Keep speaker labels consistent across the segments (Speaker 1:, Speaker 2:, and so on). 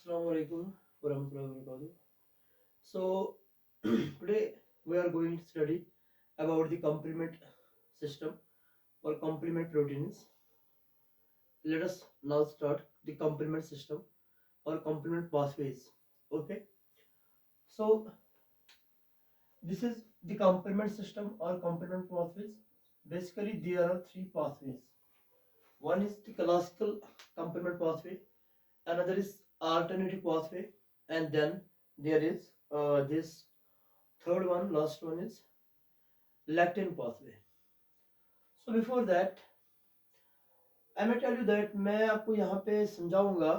Speaker 1: Assalamu alaikum warahmatullahi wabarakatuh. So today we are going to study about the complement system or complement proteins. Let us now start the complement system or complement pathways. Okay. So this is the complement system or complement pathways. Basically, there are three pathways. One is the classical complement pathway, another is alternative pathway, and then there is this third one, last one is lectin pathway. So before that, I may tell you that मैं आपको यहाँ पे समझाऊंगा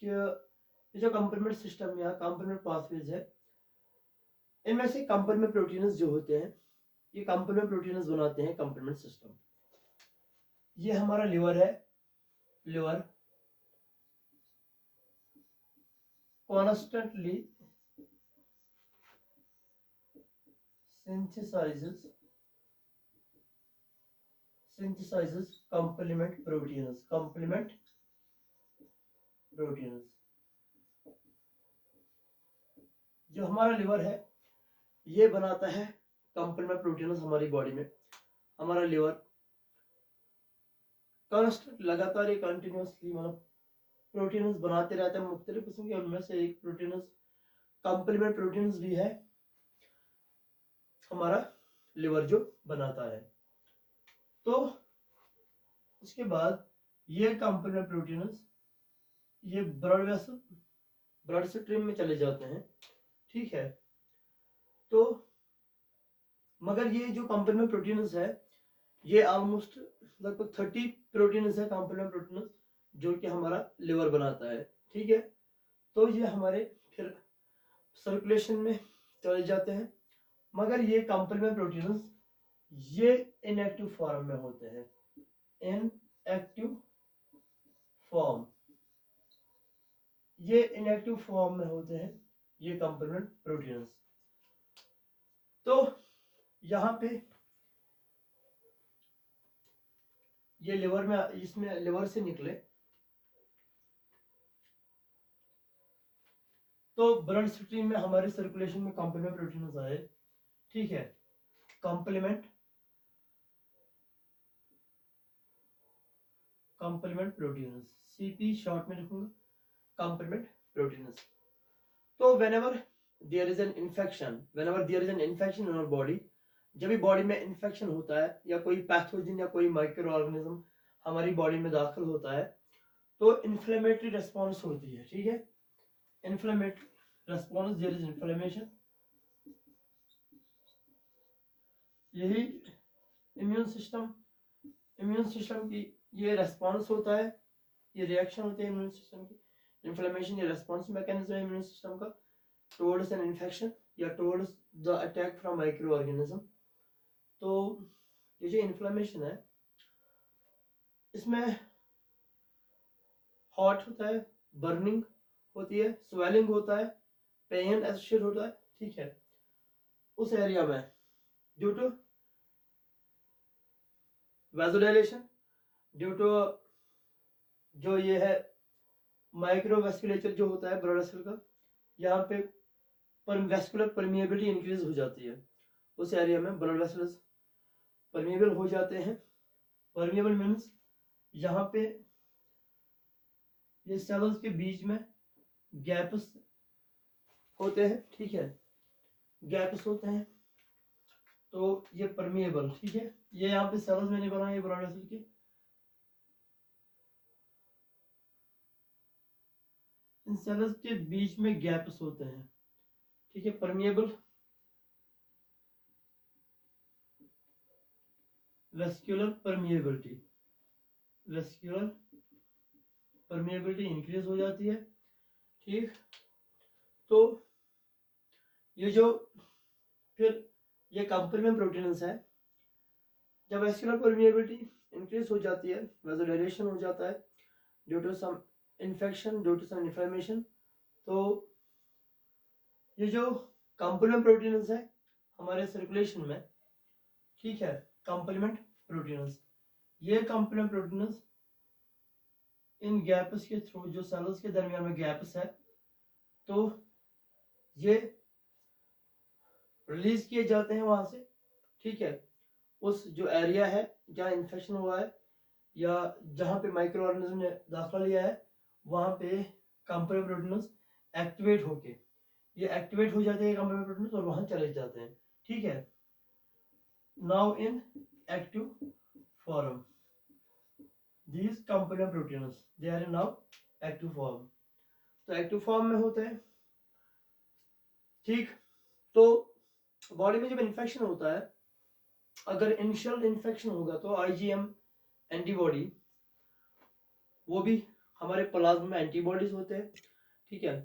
Speaker 1: कि ये जो complement system या complement pathways है, इनमें से कंप्लीमेंट प्रोटीन्स जो होते हैं, ये कंप्लीमेंट प्रोटीन्स बनाते हैं कंप्लीमेंट सिस्टम. ये हमारा लिवर है. Liver constantly synthesizes complement proteins. जो हमारा लिवर है ये बनाता है कंप्लीमेंट प्रोटीन्स हमारी बॉडी में. हमारा लिवर कांस्टेंट लगातार ये कंटिन्यूअसली मतलब प्रोटीन्स बनाते रहता है मुख्तलिफ किस्म के. उनमें से एक प्रोटीन्स कंप्लीमेंट प्रोटीन्स भी है हमारा लिवर जो बनाता है. तो उसके बाद ये कंप्लीमेंट प्रोटीन्स ये ब्लड स्ट्रीम में चले जाते हैं. ठीक है. तो मगर ये जो कंप्लीमेंट प्रोटीन्स है ये ऑलमोस्ट लगभग 30 प्रोटीन्स है कंप्लीमेंट प्रोटीन्स जो कि हमारा लिवर बनाता है. ठीक है. तो ये हमारे फिर सर्कुलेशन में चले जाते हैं. मगर ये कंप्लीमेंट प्रोटीन्स ये इनएक्टिव फॉर्म में होते हैं. इनएक्टिव फॉर्म, ये इनएक्टिव फॉर्म में होते हैं ये कंप्लीमेंट प्रोटीन्स. तो यहाँ पे ये लिवर में, इसमें लिवर से निकले तो ब्लड स्ट्रीम में हमारे सर्कुलेशन में कंप्लीमेंट प्रोटीन्स आए. ठीक है. कंप्लीमेंट प्रोटीन्स, सीपी शॉर्ट में लिखूंगा, कंप्लीमेंट प्रोटीन्स. तो whenever there is an infection in our body, जब भी बॉडी में इन्फेक्शन होता है या कोई पैथोजन या कोई माइक्रो ऑर्गेनिज्म हमारी बॉडी में दाखिल होता है तो इन्फ्लेमेटरी रेस्पॉन्स होती है. ठीक है. Inflammatory response, there is inflammation. यही इम्यून सिस्टम की ये रेस्पॉन्स होता है, ये रिएक्शन होती है इम्यून सिस्टम की. इन्फ्लेमेशन ये रेस्पॉन्स मैकेनिज्म है इम्यून सिस्टम का टुवर्ड्स एन इन्फेक्शन या towards the attack from micro organism. तो ये जो इन्फ्लेमेशन है इसमें हॉट होता है, बर्निंग होती है, स्वेलिंग होता है, पेन एसोसिएट होता है. ठीक है. उस एरिया में due to vasodilation, due to जो ये है माइक्रोवेस्कुलेचर जो होता है ब्लड वेसल का, यहाँ पे वेस्कुलर परमिएबिलिटी इंक्रीज हो जाती है. उस एरिया में ब्लड वेसल्स परमिएबल हो जाते हैं. परमिएबल मीन्स यहाँ पे ये सेल्स के बीच में गैप्स होते हैं. ठीक है. गैप्स होते हैं तो ये परमिएबल. ठीक है. ये यहाँ पे सेल्स मैंने बनाए ब्लड वेसल के, इन सेल्स के बीच में गैप्स होते हैं. ठीक है. परमिएबल वेस्कुलर परमिएबिलिटी इंक्रीज हो जाती है. ठीक. तो ये जो फिर ये कंप्लीमेंट प्रोटीन्स है, जब वेस्कुलर परमिएबिलिटी इंक्रीज हो जाती है, वेसोडाइलेशन हो जाता है due to some infection, due to some inflammation, तो ये जो कंप्लीमेंट प्रोटीन्स है हमारे सर्कुलेशन में, ठीक है, कंप्लीमेंट प्रोटीन्स, ये कंप्लीमेंट प्रोटीन्स इन गैप्स के थ्रू, जो सेल्स के दरमियान में गैप्स है, तो ये रिलीज किए जाते हैं वहां से, ठीक है। उस जो एरिया है जहाँ इन्फेक्शन हुआ है या जहाँ पे माइक्रो ऑर्गेनिज्म ने दाखिला लिया है, वहाँ पे कंपेनियन प्रोटीन्स एक्टिवेट होके ये एक्टिवेट हो जाते हैं कंपेनियन प्रोटीन्स और वहाँ चले जाते हैं, ठीक है। Now in active form these companion proteins they are in now active form। तो एक्टिव फॉर्म में होते हैं, ठीक। तो बॉडी में जब इन्फेक्शन होता है, अगर इनिशियल इन्फेक्शन होगा तो आईजीएम एंटीबॉडी, वो भी हमारे प्लाज्मा में एंटीबॉडीज होते हैं, ठीक है।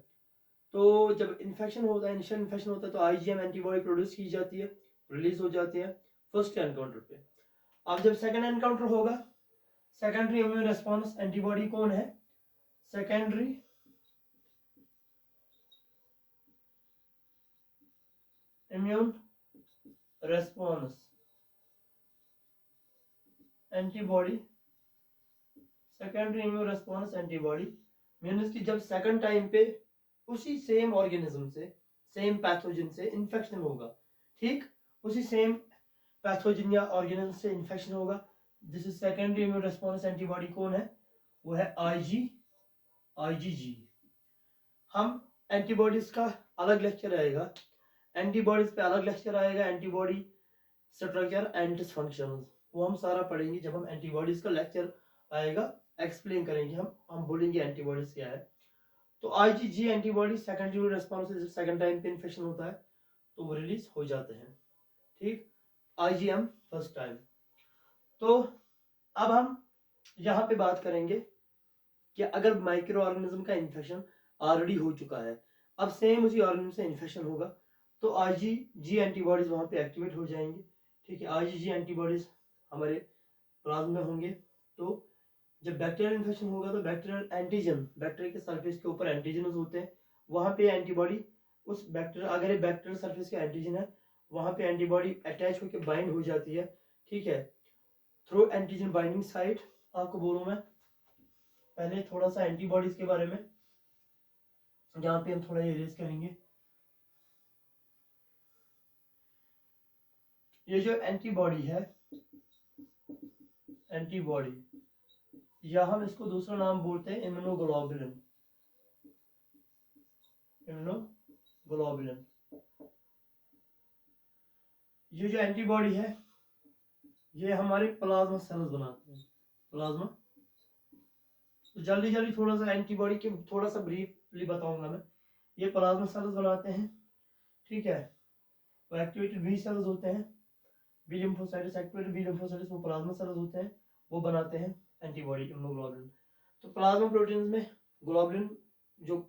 Speaker 1: तो जब इन्फेक्शन होता है, इनिशियल इन्फेक्शन होता है, तो आईजीएम एंटीबॉडी प्रोड्यूस की जाती है, रिलीज हो जाती है फर्स्ट एनकाउंटर पे। अब जब सेकंड एनकाउंटर होगा, सेकेंडरी इम्यून रेस्पॉन्स एंटीबॉडी कौन है? Secondary immune response antibody, secondary immune response antibody means कि जब सेकंड टाइम पे उसी सेम ऑर्गेनिज्म से, सेम पैथोजन से इन्फेक्शन होगा, ठीक, उसी सेम पैथोजन या ऑर्गेनिज्म से इन्फेक्शन होगा, this is secondary immune response antibody कौन है? वो है आईजीजी। हम एंटीबॉडीज का अलग लेक्चर आएगा, एंटीबॉडीज पे अलग लेक्चर आएगा, एंटीबॉडी स्ट्रक्चर एंड फंक्शंस, वो हम सारा पढ़ेंगे जब हम एंटीबॉडीज का लेक्चर आएगा, एक्सप्लेन करेंगे हम बोलेंगे एंटीबॉडीज क्या है। तो IgG antibody secondary response, second time पे इन्फेक्शन होता है तो वो रिलीज हो जाते हैं, ठीक। IgM first time. तो अब हम यहाँ पे बात करेंगे कि अगर माइक्रो ऑर्गेनिज्म का इन्फेक्शन ऑलरेडी हो चुका है, अब सेम उसी ऑर्गेनिज्म से इन्फेक्शन होगा, तो आईजीजी एंटीबॉडीज वहाँ पे एक्टिवेट हो जाएंगे, ठीक है। आईजीजी एंटीबॉडीज हमारे प्लाज्मा में होंगे। तो जब बैक्टीरियल इन्फेक्शन होगा तो बैक्टीरियल एंटीजन, बैक्टीरिया के सरफेस के ऊपर एंटीजन होते हैं, वहाँ पे एंटीबॉडी उस बैक्टीरिया, अगर ये बैक्टीरियल सरफेस का एंटीजन है, वहाँ पे एंटीबॉडी अटैच होकर बाइंड हो जाती है, ठीक है, थ्रू एंटीजन बाइंडिंग साइट। आपको बोलूँ मैं पहले थोड़ा सा एंटीबॉडीज के बारे में, जहाँ पे हम थोड़ा इरेज करेंगे। ये जो एंटीबॉडी है, एंटीबॉडी, या हम इसको दूसरा नाम बोलते हैं इम्यूनोग्लोबुलिन, इम्यूनोग्लोबुलिन। ये जो एंटीबॉडी है ये हमारे प्लाज्मा सेल्स बनाते हैं, प्लाज्मा। तो जल्दी जल्दी थोड़ा सा एंटीबॉडी के थोड़ा सा ब्रीफली बताऊंगा मैं। ये प्लाज्मा सेल्स बनाते हैं, ठीक है। वो एक्टिवेटेड बी सेल्स होते हैं, B lymphocytes, activated B lymphocytes, वो प्लाज्मा सेल्स होते हैं, वो बनाते हैं एंटीबॉडी, इम्यूनोग्लोबुलिन। तो प्लाज्मा प्रोटीन्स में ग्लोबुलिन जो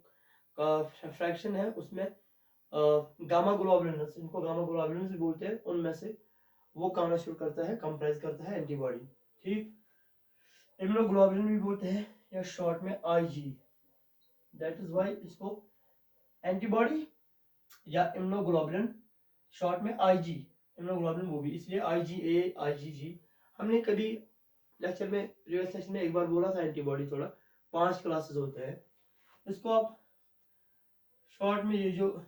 Speaker 1: फ्रैक्शन है उसमें गामा ग्लोबुलिन, इनको गामा ग्लोबुलिन से बोलते हैं, उनमें से वो कॉन्स्टिट्यूट करता है, कंप्राइज करता है एंटीबॉडी, ठीक। इम्यूनोग्लोबुलिन भी बोलते हैं या शॉर्ट में आईजी, दैट इज व्हाई इसको एंटीबॉडी या इम्यूनोग्लोबुलिन, शॉर्ट में आईजी, इम्यूनोग्लोबुलिन वो भी इसलिए आईजीए आईजीजी। हमने कभी लेक्चर में, प्रीवियस सेशन में एक बार बोला था एंटीबॉडी, थोड़ा 5 क्लासेस होते हैं, इसको आप शॉर्ट में, ये जो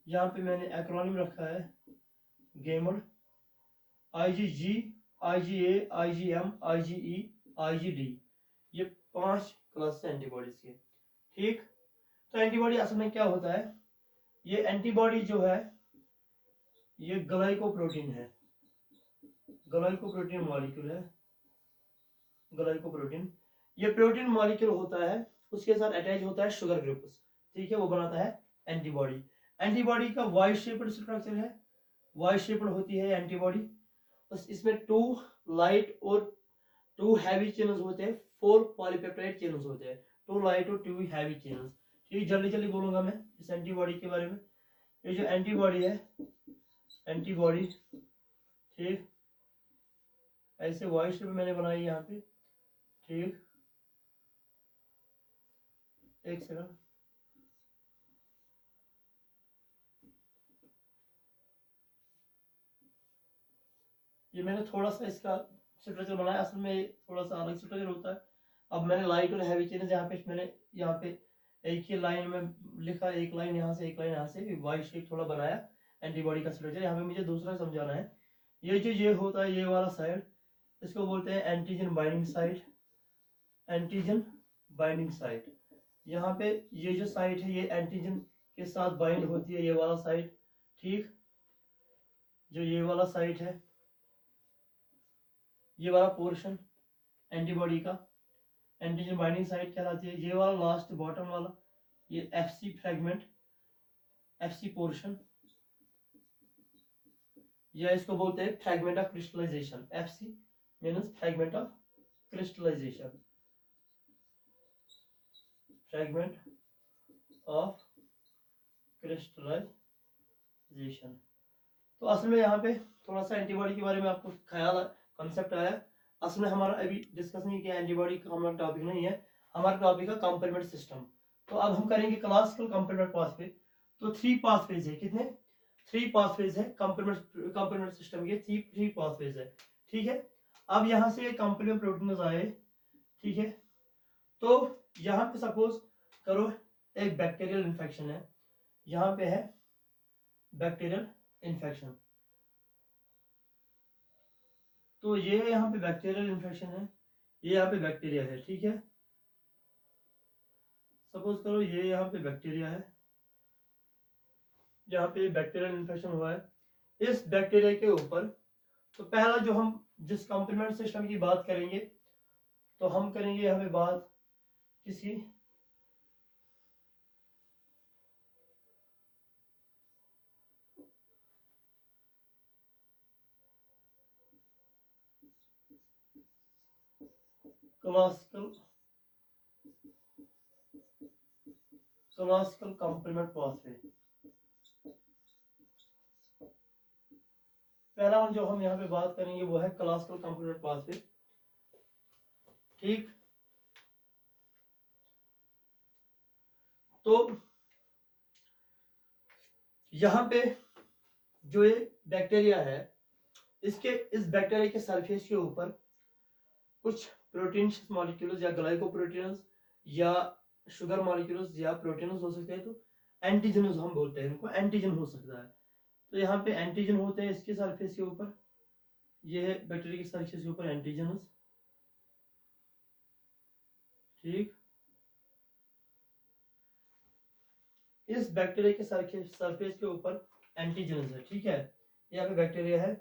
Speaker 1: यहाँ पे मैंने एक्रोनिम रखा है gamer, IgG, IgA, IgM, IgE, IgD, ये 5 क्लास एंटीबॉडीज के, ठीक। तो एंटीबॉडी असल में क्या होता है? ये एंटीबॉडी जो है ये ग्लाइकोप्रोटीन है, ग्लाइकोप्रोटीन मॉलिक्यूल है, ग्लाइकोप्रोटीन। ये प्रोटीन मॉलिक्यूल होता है, उसके साथ अटैच होता है शुगर ग्रुप्स, ठीक है, वो बनाता है एंटीबॉडी। एंटीबॉडी का वाई शेप्ड स्ट्रक्चर है, वाई शेप्ड होती है एंटीबॉडी। इसमें 2 लाइट और 2 हैवी चेन्स होते हैं, 4 पॉलीपेप्टाइड चेन्स होते हैं, 2 लाइट और 2 हैवी चेन्स, ठीक। जल्दी जल्दी बोलूंगा मैं इस एंटीबॉडी के बारे में। ये जो एंटीबॉडी है, एंटीबॉडी, ठीक, ऐसे वाई शेप मैंने बनाई यहाँ पे, ठीक। एक सेकंड, ये मैंने थोड़ा सा इसका स्ट्रक्चर बनाया, असल में थोड़ा सा अलग स्ट्रक्चर होता है। अब मैंने लाइट और हैवी चेन्स यहाँ पे, मैंने यहाँ पे एक ही लाइन में लिखा, एक लाइन यहाँ से एक लाइन यहाँ से, वाई शेप थोड़ा बनाया एंटीबॉडी का स्ट्रक्चर। यहाँ पे मुझे दूसरा समझाना है, ये जो ये होता है ये वाला साइड, इसको बोलते हैं antigen binding site. Antigen binding site, यहाँ पे ये जो साइट है ये एंटीजन के साथ बाइंड होती है, ये वाला साइट। ठीक, जो ये वाला साइट है, ये वाला पोर्शन एंटीबॉडी का एंटीजन बाइंडिंग साइट कहलाती है। ये वाला लास्ट बॉटम वाला ये एफसी फ्रेगमेंट, एफसी पोर्शन, या इसको बोलते हैं fragment of crystallization. FC means fragment of crystallization, fragment of crystallization. तो असल में यहाँ पे थोड़ा सा एंटीबॉडी के बारे में आपको ख्याल कॉन्सेप्ट आया। असल में हमारा अभी डिस्कस नहीं किया, एंटीबॉडी का हमारा टॉपिक नहीं है, हमारा टॉपिक है कॉम्प्लीमेंट सिस्टम। तो अब हम करेंगे क्लासिकल कॉम्प्लीमेंट पाथवे। तो 3 पाथवेज है, कितने 3 पाथवेज है कॉम्प्लीमेंट सिस्टम के, 3 पाथवेज है। ठीक है, अब यहाँ से कॉम्प्लीमेंट प्रोटीन्स आए। ठीक है, तो यहाँ पे सपोज करो एक बैक्टीरियल इन्फेक्शन है, यहाँ पे है बैक्टीरियल इन्फेक्शन, तो ये यहाँ पे बैक्टीरियल इन्फेक्शन है, ये यहाँ पे बैक्टीरिया है। ठीक है, सपोज करो ये यहाँ पे बैक्टीरिया है, यहाँ पे बैक्टीरियल इन्फेक्शन हुआ है इस बैक्टीरिया के ऊपर। तो पहला जो हम जिस कॉम्प्लीमेंट सिस्टम की बात करेंगे, तो हम करेंगे यहाँ पे बात किसी क्लासिकल कॉम्प्लीमेंट पाथवे। पहला जो हम यहाँ पे बात करेंगे वो है क्लासिकल कॉम्प्लीमेंट पाथवे। ठीक, तो यहाँ पे जो ये बैक्टीरिया है, इसके इस बैक्टीरिया के सरफेस के ऊपर कुछ प्रोटीन मॉलिक्यूल्स या ग्लाइकोप्रोटीन्स या शुगर मॉलिक्यूल्स या प्रोटीन्स हो सकते हैं, तो एंटीजन्स हम बोलते हैं इनको, एंटीजन हो सकता है। तो यहाँ पे एंटीजन होते हैं इसके सरफेस के ऊपर, ये है बैक्टीरिया के सरफेस के ऊपर एंटीजन्स। ठीक, इस बैक्टीरिया के सरफेस के ऊपर एंटीजन्स है। ठीक है, यहाँ पे बैक्टीरिया है,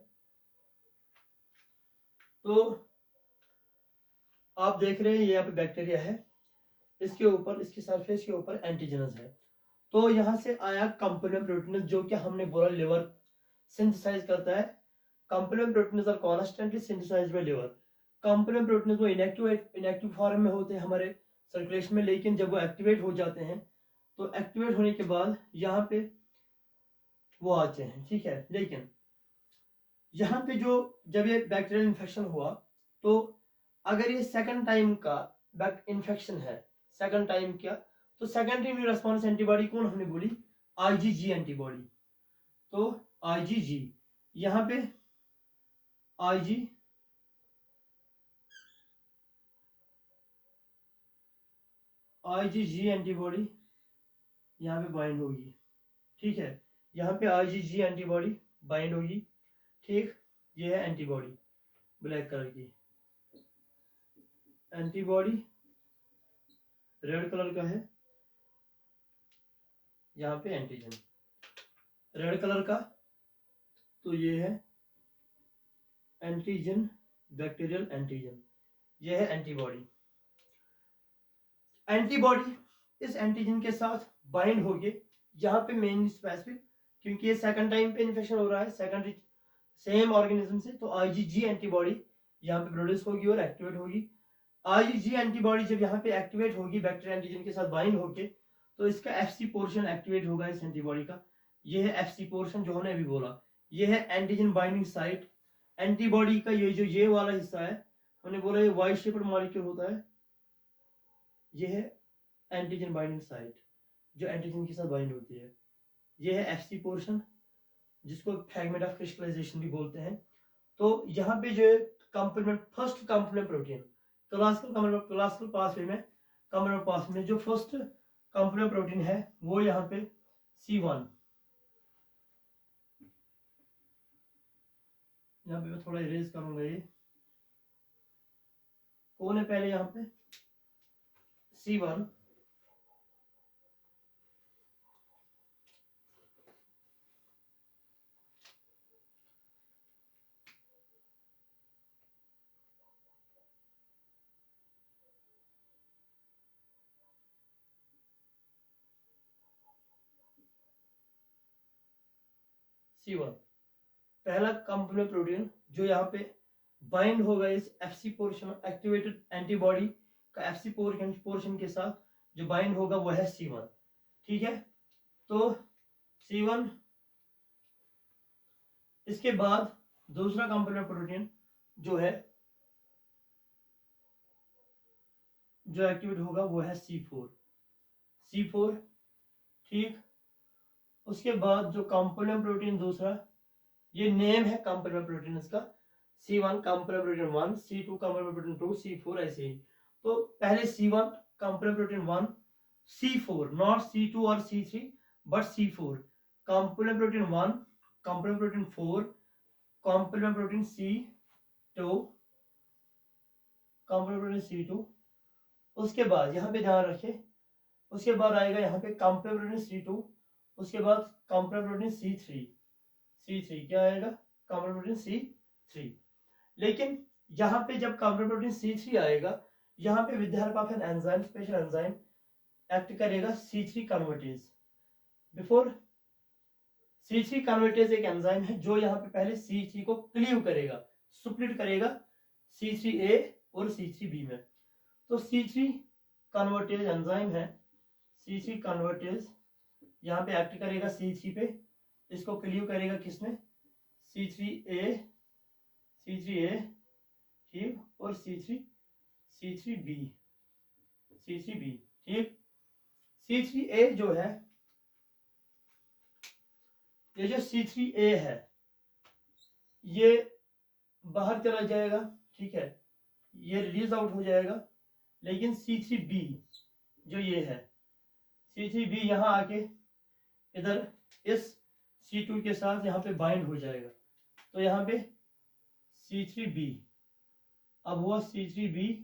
Speaker 1: तो आप देख रहे हैं ये यहाँ पे बैक्टीरिया है, इसके ऊपर इसके सरफेस के ऊपर एंटीजन्स है। तो यहाँ से आया कॉम्प्लीमेंट प्रोटीन, जो कि हमने बोला लिवर सिंथेसाइज करता है। Complement protein are constantly synthesized by liver. Complement protein वो इनएक्टिव फॉर्म में होते हैं हमारे सर्कुलेशन में, लेकिन जब वो एक्टिवेट हो जाते हैं तो एक्टिवेट होने के बाद यहाँ पे वो आते हैं। ठीक है, लेकिन यहाँ पे जो जब ये बैक्टीरियल इन्फेक्शन हुआ, तो अगर ये सेकंड टाइम का इन्फेक्शन है, सेकंड टाइम क्या, तो सेकेंडरी इम्यून रेस्पॉन्स एंटीबॉडी कौन हमने बोली, आईजीजी एंटीबॉडी। तो आईजीजी, यहाँ पे आईजीजी एंटीबॉडी यहाँ पे बाइंड होगी। ठीक है, यहाँ पे आईजीजी एंटीबॉडी बाइंड होगी। ठीक, ये है एंटीबॉडी ब्लैक कलर की, एंटीबॉडी रेड कलर का है, यहाँ पे एंटीजन रेड कलर का, तो ये है एंटीजन, बैक्टीरियल एंटीजन, ये है एंटीबॉडी। एंटीबॉडी इस एंटीजन के साथ बाइंड होगी, यहाँ पे मेन स्पेसिफिक, क्योंकि ये सेकंड टाइम पे इन्फेक्शन हो रहा है सेकेंडरी सेम ऑर्गेनिज्म से, तो आईजीजी एंटीबॉडी यहाँ पे प्रोड्यूस होगी और एक्टिवेट होगी। आईजीजी एंटीबॉडी जब यहाँ पे एक्टिवेट होगी बैक्टीरिया एंटीजन के साथ बाइंड होके, तो इसका एफसी पोर्शन एक्टिवेट होगा इस एंटीबॉडी का। ये है एफसी पोर्शन जो हमने अभी बोला, ये है एंटीजन बाइंडिंग साइट। एंटीबॉडी का ये जो ये वाला हिस्सा है, हमने बोला ये वाई शेप्ड मॉलिक्यूल होता है, ये है एंटीजन बाइंडिंग साइट जो एंटीजन के साथ बाइंड होती है। ये है एफसी पोर्शन जिसको फ्रेगमेंट ऑफ क्रिस्टलाइजेशन भी बोलते हैं। तो यहाँ पे जो complement first complement protein classical pathway में जो फर्स्ट कंप्लीमेंट प्रोटीन है वो यहाँ पे C1, यहाँ पे मैं थोड़ा इरेज करूंगा, ये कौन है पहले यहाँ पे C1, C1 पहला कंप्लीमेंट प्रोटीन जो यहाँ पे बाइंड होगा इस FC पोर्शन, एक्टिवेटेड एंटीबॉडी का FC पोर्शन के साथ जो बाइंड होगा वो है C1। ठीक है, तो C1, इसके बाद दूसरा कंप्लीमेंट प्रोटीन जो है जो एक्टिवेट होगा वो है C4। ठीक, उसके बाद जो कंप्लीमेंट प्रोटीन दूसरा, ये नेम है कंप्लीमेंट प्रोटीन इसका, C1 complement protein 1, C2 complement protein 2, C4 ऐसे ही। तो पहले C1 complement protein 1, C4 not C2 और C3 but C4 complement protein 1, complement protein 4, complement protein C2, complement protein C2। उसके बाद यहाँ पे ध्यान रखें, उसके बाद आएगा यहाँ पे कंप्लीमेंट प्रोटीन C2, उसके बाद कंप्लीमेंट प्रोटीन C3 क्या आएगा कंप्लीमेंट प्रोटीन C3। लेकिन यहाँ पे जब कंप्लीमेंट प्रोटीन C3 आएगा, यहाँ पे with the help of an enzyme, special enzyme act करेगा C3 convertase. Before C3 convertase एक एंजाइम है जो यहाँ पे पहले C3 को क्लीव करेगा, स्प्लिट करेगा C3A और C3B में। तो C3 कन्वर्टेज एंजाइम है, C3 कन्वर्टेज यहाँ पे एक्ट करेगा C3 पे, इसको क्लीव करेगा किसमें C3A, ठीक, और C3B। ठीक, C3A जो है, ये जो C3A है ये बाहर चला जाएगा, ठीक है, ये रिलीज आउट हो जाएगा। लेकिन C3B जो ये है, C3B यहाँ आके इधर इस C2 के साथ यहाँ पे बाइंड हो जाएगा। तो यहाँ पे C3B, अब हुआ C3B,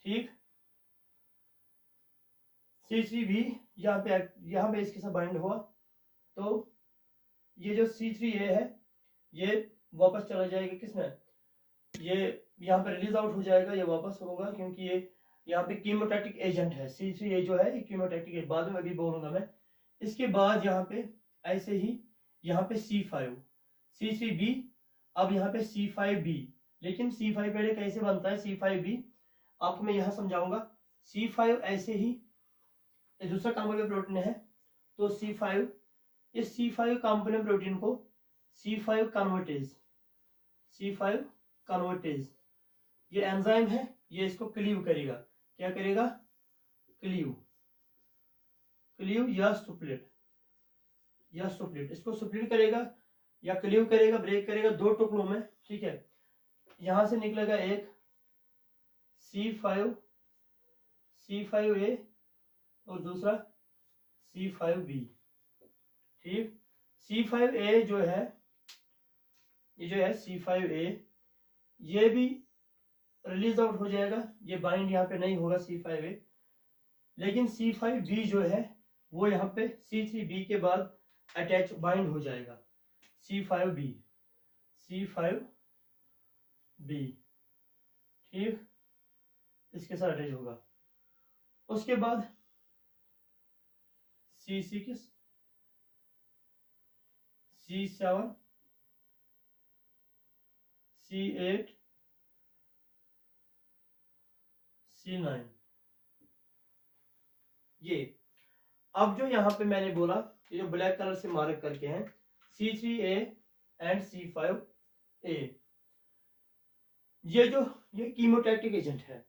Speaker 1: ठीक, C3B यहाँ पे इसके साथ बाइंड हुआ। तो ये जो C3A है ये वापस चला जाएगा किसमें, ये यहाँ पे रिलीज आउट हो जाएगा, ये वापस होगा क्योंकि ये यहाँ पे कीमोटैक्टिक एजेंट है। C3A जो है कीमोटैक्टिक एजेंट, बाद में अभी बोलूंगा मैं। इसके बाद यहाँ पे ऐसे ही यहाँ पे C5, C3B, अब यहाँ पे C5B। लेकिन C5 पहले कैसे बनता है C5B आपको मैं यहाँ समझाऊंगा। C5 ऐसे ही दूसरा कंप्लीमेंट प्रोटीन है, तो C5, इस C5 कंप्लीमेंट प्रोटीन को C5 कन्वर्टेज ये एंजाइम है, ये इसको क्लीव करेगा। क्या करेगा, क्लीव या स्प्लिट, इसको स्प्लिट करेगा या क्लीव करेगा, ब्रेक करेगा दो टुकड़ों में। ठीक है, यहां से निकलेगा एक C5A और दूसरा C5B। ठीक, C5A जो है, ये जो है C5A, ये भी रिलीज आउट हो जाएगा, ये बाइंड यहाँ पे नहीं होगा C5A। लेकिन C5B जो है वो यहाँ पे C3B के बाद अटैच बाइंड हो जाएगा, C5B, ठीक, इसके साथ अटैच होगा। उसके बाद C6, C7, C8, C9। ये अब जो यहाँ पे मैंने बोला, ये जो ब्लैक कलर से मार्क करके हैं C3A एंड C5A, ये कीमोटैक्टिक एजेंट है,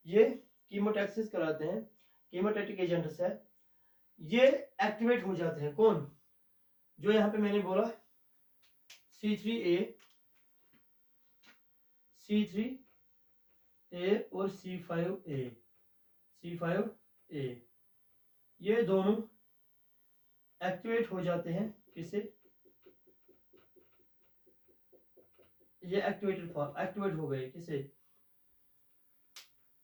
Speaker 1: ये कीमोटैक्सिस कराते हैं, कीमोटैक्टिक एजेंट्स है, ये एक्टिवेट हो जाते हैं। कौन, जो यहाँ पे मैंने बोला C3A और C5A, C5A, ये दोनों एक्टिवेट हो जाते हैं किसे, ये एक्टिवेट हो गए किसे,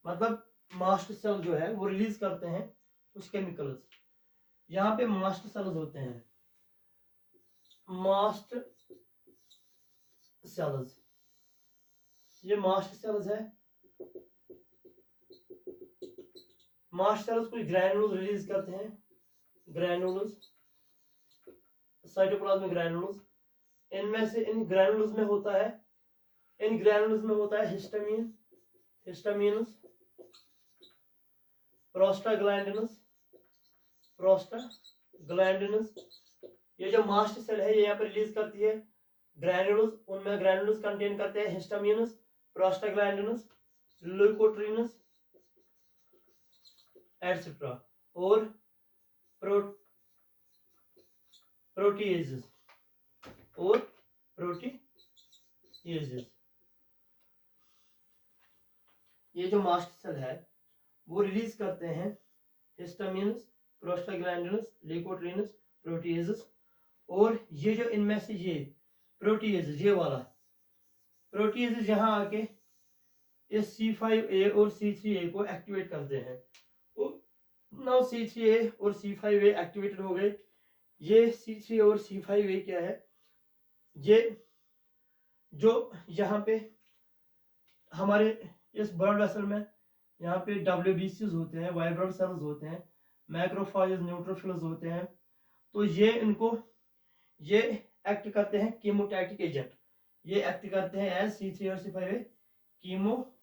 Speaker 1: मतलब मास्ट सेल जो है वो रिलीज करते हैं कुछ केमिकल्स। यहाँ पे मास्ट सेल्स होते हैं, मास्ट सेल्स, ये मास्ट सेल्स है। मास्ट सेल्स कुछ ग्रैन्यूल्स रिलीज करते हैं, ग्रैन्यूल्स, साइटोप्लाज्मिक ग्रैन्यूल्स। इनमें से इन ग्रैन्यूल्स में होता है, इन ग्रैन्यूल्स में होता है हिस्टामिन, हिस्टामिनस, प्रोस्टाग्लैंडिनस, प्रोस्टाग्लैंडिनस। ये जो मास्ट सेल है ये यहाँ पर रिलीज करती है ग्रैन्यूल्स, उनमें ग्रैन्यूल्स कंटेन करते हैं हिस्टामिनस, प्रोस्टाग्लैंडिनस, ल्यूकोट्रीनस एटसेट्रा, और प्रोटीएजेस और प्रोटीएजेस। ये जो मास्ट सेल है वो रिलीज करते हैं हिस्टामिनस, प्रोस्टाग्लैंडिनस, ल्यूकोट्रीनस, प्रोटीएजेस। और ये जो इनमें से ये प्रोटीएजेस, ये वाला प्रोटीएजेस यहाँ आके इस C5A और C3A को एक्टिवेट करते हैं। नाउ C3A और C5A एक्टिवेटेड हो गए। ये C3 और C5A क्या है, ये जो यहाँ पे हमारे इस ब्लड वेसल में यहाँ पे WBCs होते हैं, वाइट ब्लड सेल्स होते हैं, मैक्रोफेजेस, न्यूट्रोफिल्स होते हैं। तो ये इनको ये एक्ट करते हैं कीमोटैक्टिक एजेंट, ये एक्ट करते हैं एज C3 और C5A कीमोटैक्टिक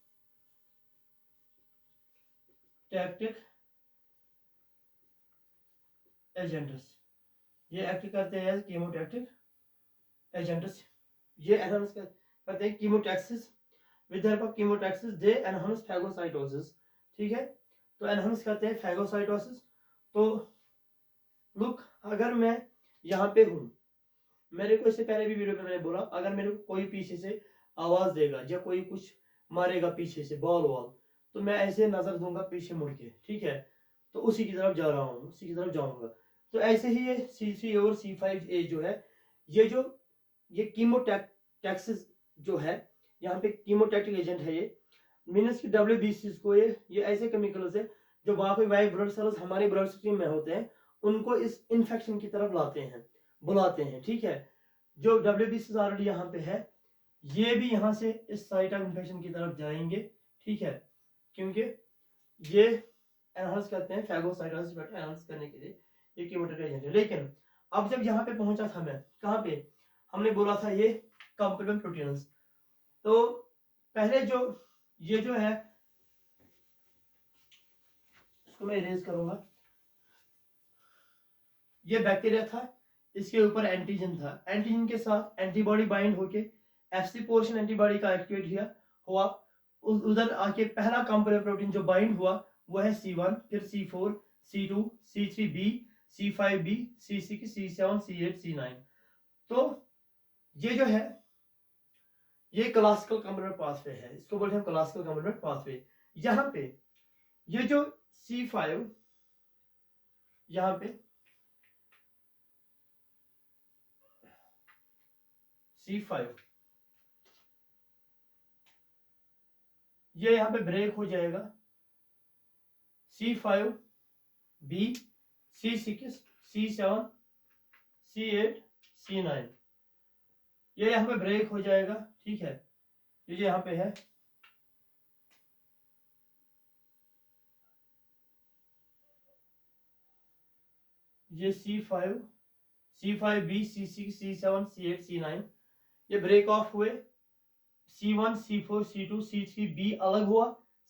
Speaker 1: एजेंट्स, ये एक्ट करते हैं एज कीमोटैक्टिक एजेंट्स। ये एनहांस करते हैं chemotaxis, with the help of chemotaxis they enhance phagocytosis. ठीक है, तो एनहांस करते हैं फैगोसाइटोसिस। तो लुक, अगर मैं यहाँ पे हूँ, मेरे को इससे पहले भी वीडियो में मैंने बोला, अगर मेरे को कोई पीछे से आवाज देगा या कोई कुछ मारेगा पीछे से बॉल वॉल, तो मैं ऐसे नजर दूंगा पीछे मुड़ के, ठीक है, तो उसी की तरफ जा रहा हूँ, उसी की तरफ जाऊंगा। तो ऐसे ही ये C3 और C5A जो है, ये कीमोटैक्सिस जो है, यहाँ पे कीमोटैक्टिक एजेंट है। ये मीनस की WBCs को ये ऐसे केमिकल्स है जो वहां पे वाइट ब्लड सेल्स हमारे ब्लड स्ट्रीम में होते हैं, उनको इस इन्फेक्शन की तरफ लाते हैं, बुलाते हैं। ठीक है, जो WBCs ऑलरेडी यहाँ पे है, ये भी यहाँ से इस साइट ऑफ इन्फेक्शन की तरफ जाएंगे। ठीक है, क्योंकि ये एनहांस करते हैं फैगोसाइटोसिस, एनहांस करने के लिए ये कीमोटैक्टिक एजेंट है। लेकिन अब जब यहाँ पे पहुंचा था मैं, कहाँ पे, हमने बोला था ये कॉम्प्लीमेंट प्रोटीन्स। तो पहले जो ये जो है, इसको मैं इरेज करूंगा, ये बैक्टीरिया था, इसके ऊपर एंटीजन था, एंटीजन के साथ एंटीबॉडी बाइंड होके FC पोर्शन एंटीबॉडी का एक्टिवेट हुआ, उधर आके पहला कॉम्प्लीमेंट प्रोटीन जो बाइंड हुआ वो है C1, फिर C4, C2, C3B, C5B, C6, C7, C8, C9। तो ये जो है ये क्लासिकल कॉम्प्लीमेंट पाथवे है, इसको बोलते हैं क्लासिकल कॉम्प्लीमेंट पाथवे। यहाँ पे ये जो C5, यहाँ पे C5 ये यहाँ पे ब्रेक हो जाएगा, C5B, C6, C7, C8, C9 ये यहाँ पे ब्रेक हो जाएगा। ठीक है, ये जो यहाँ पे है, ये C5, C5B, C6, C7, C8, C9 ये ब्रेक ऑफ हुए, C1, C4, C2, C3B अलग हुआ,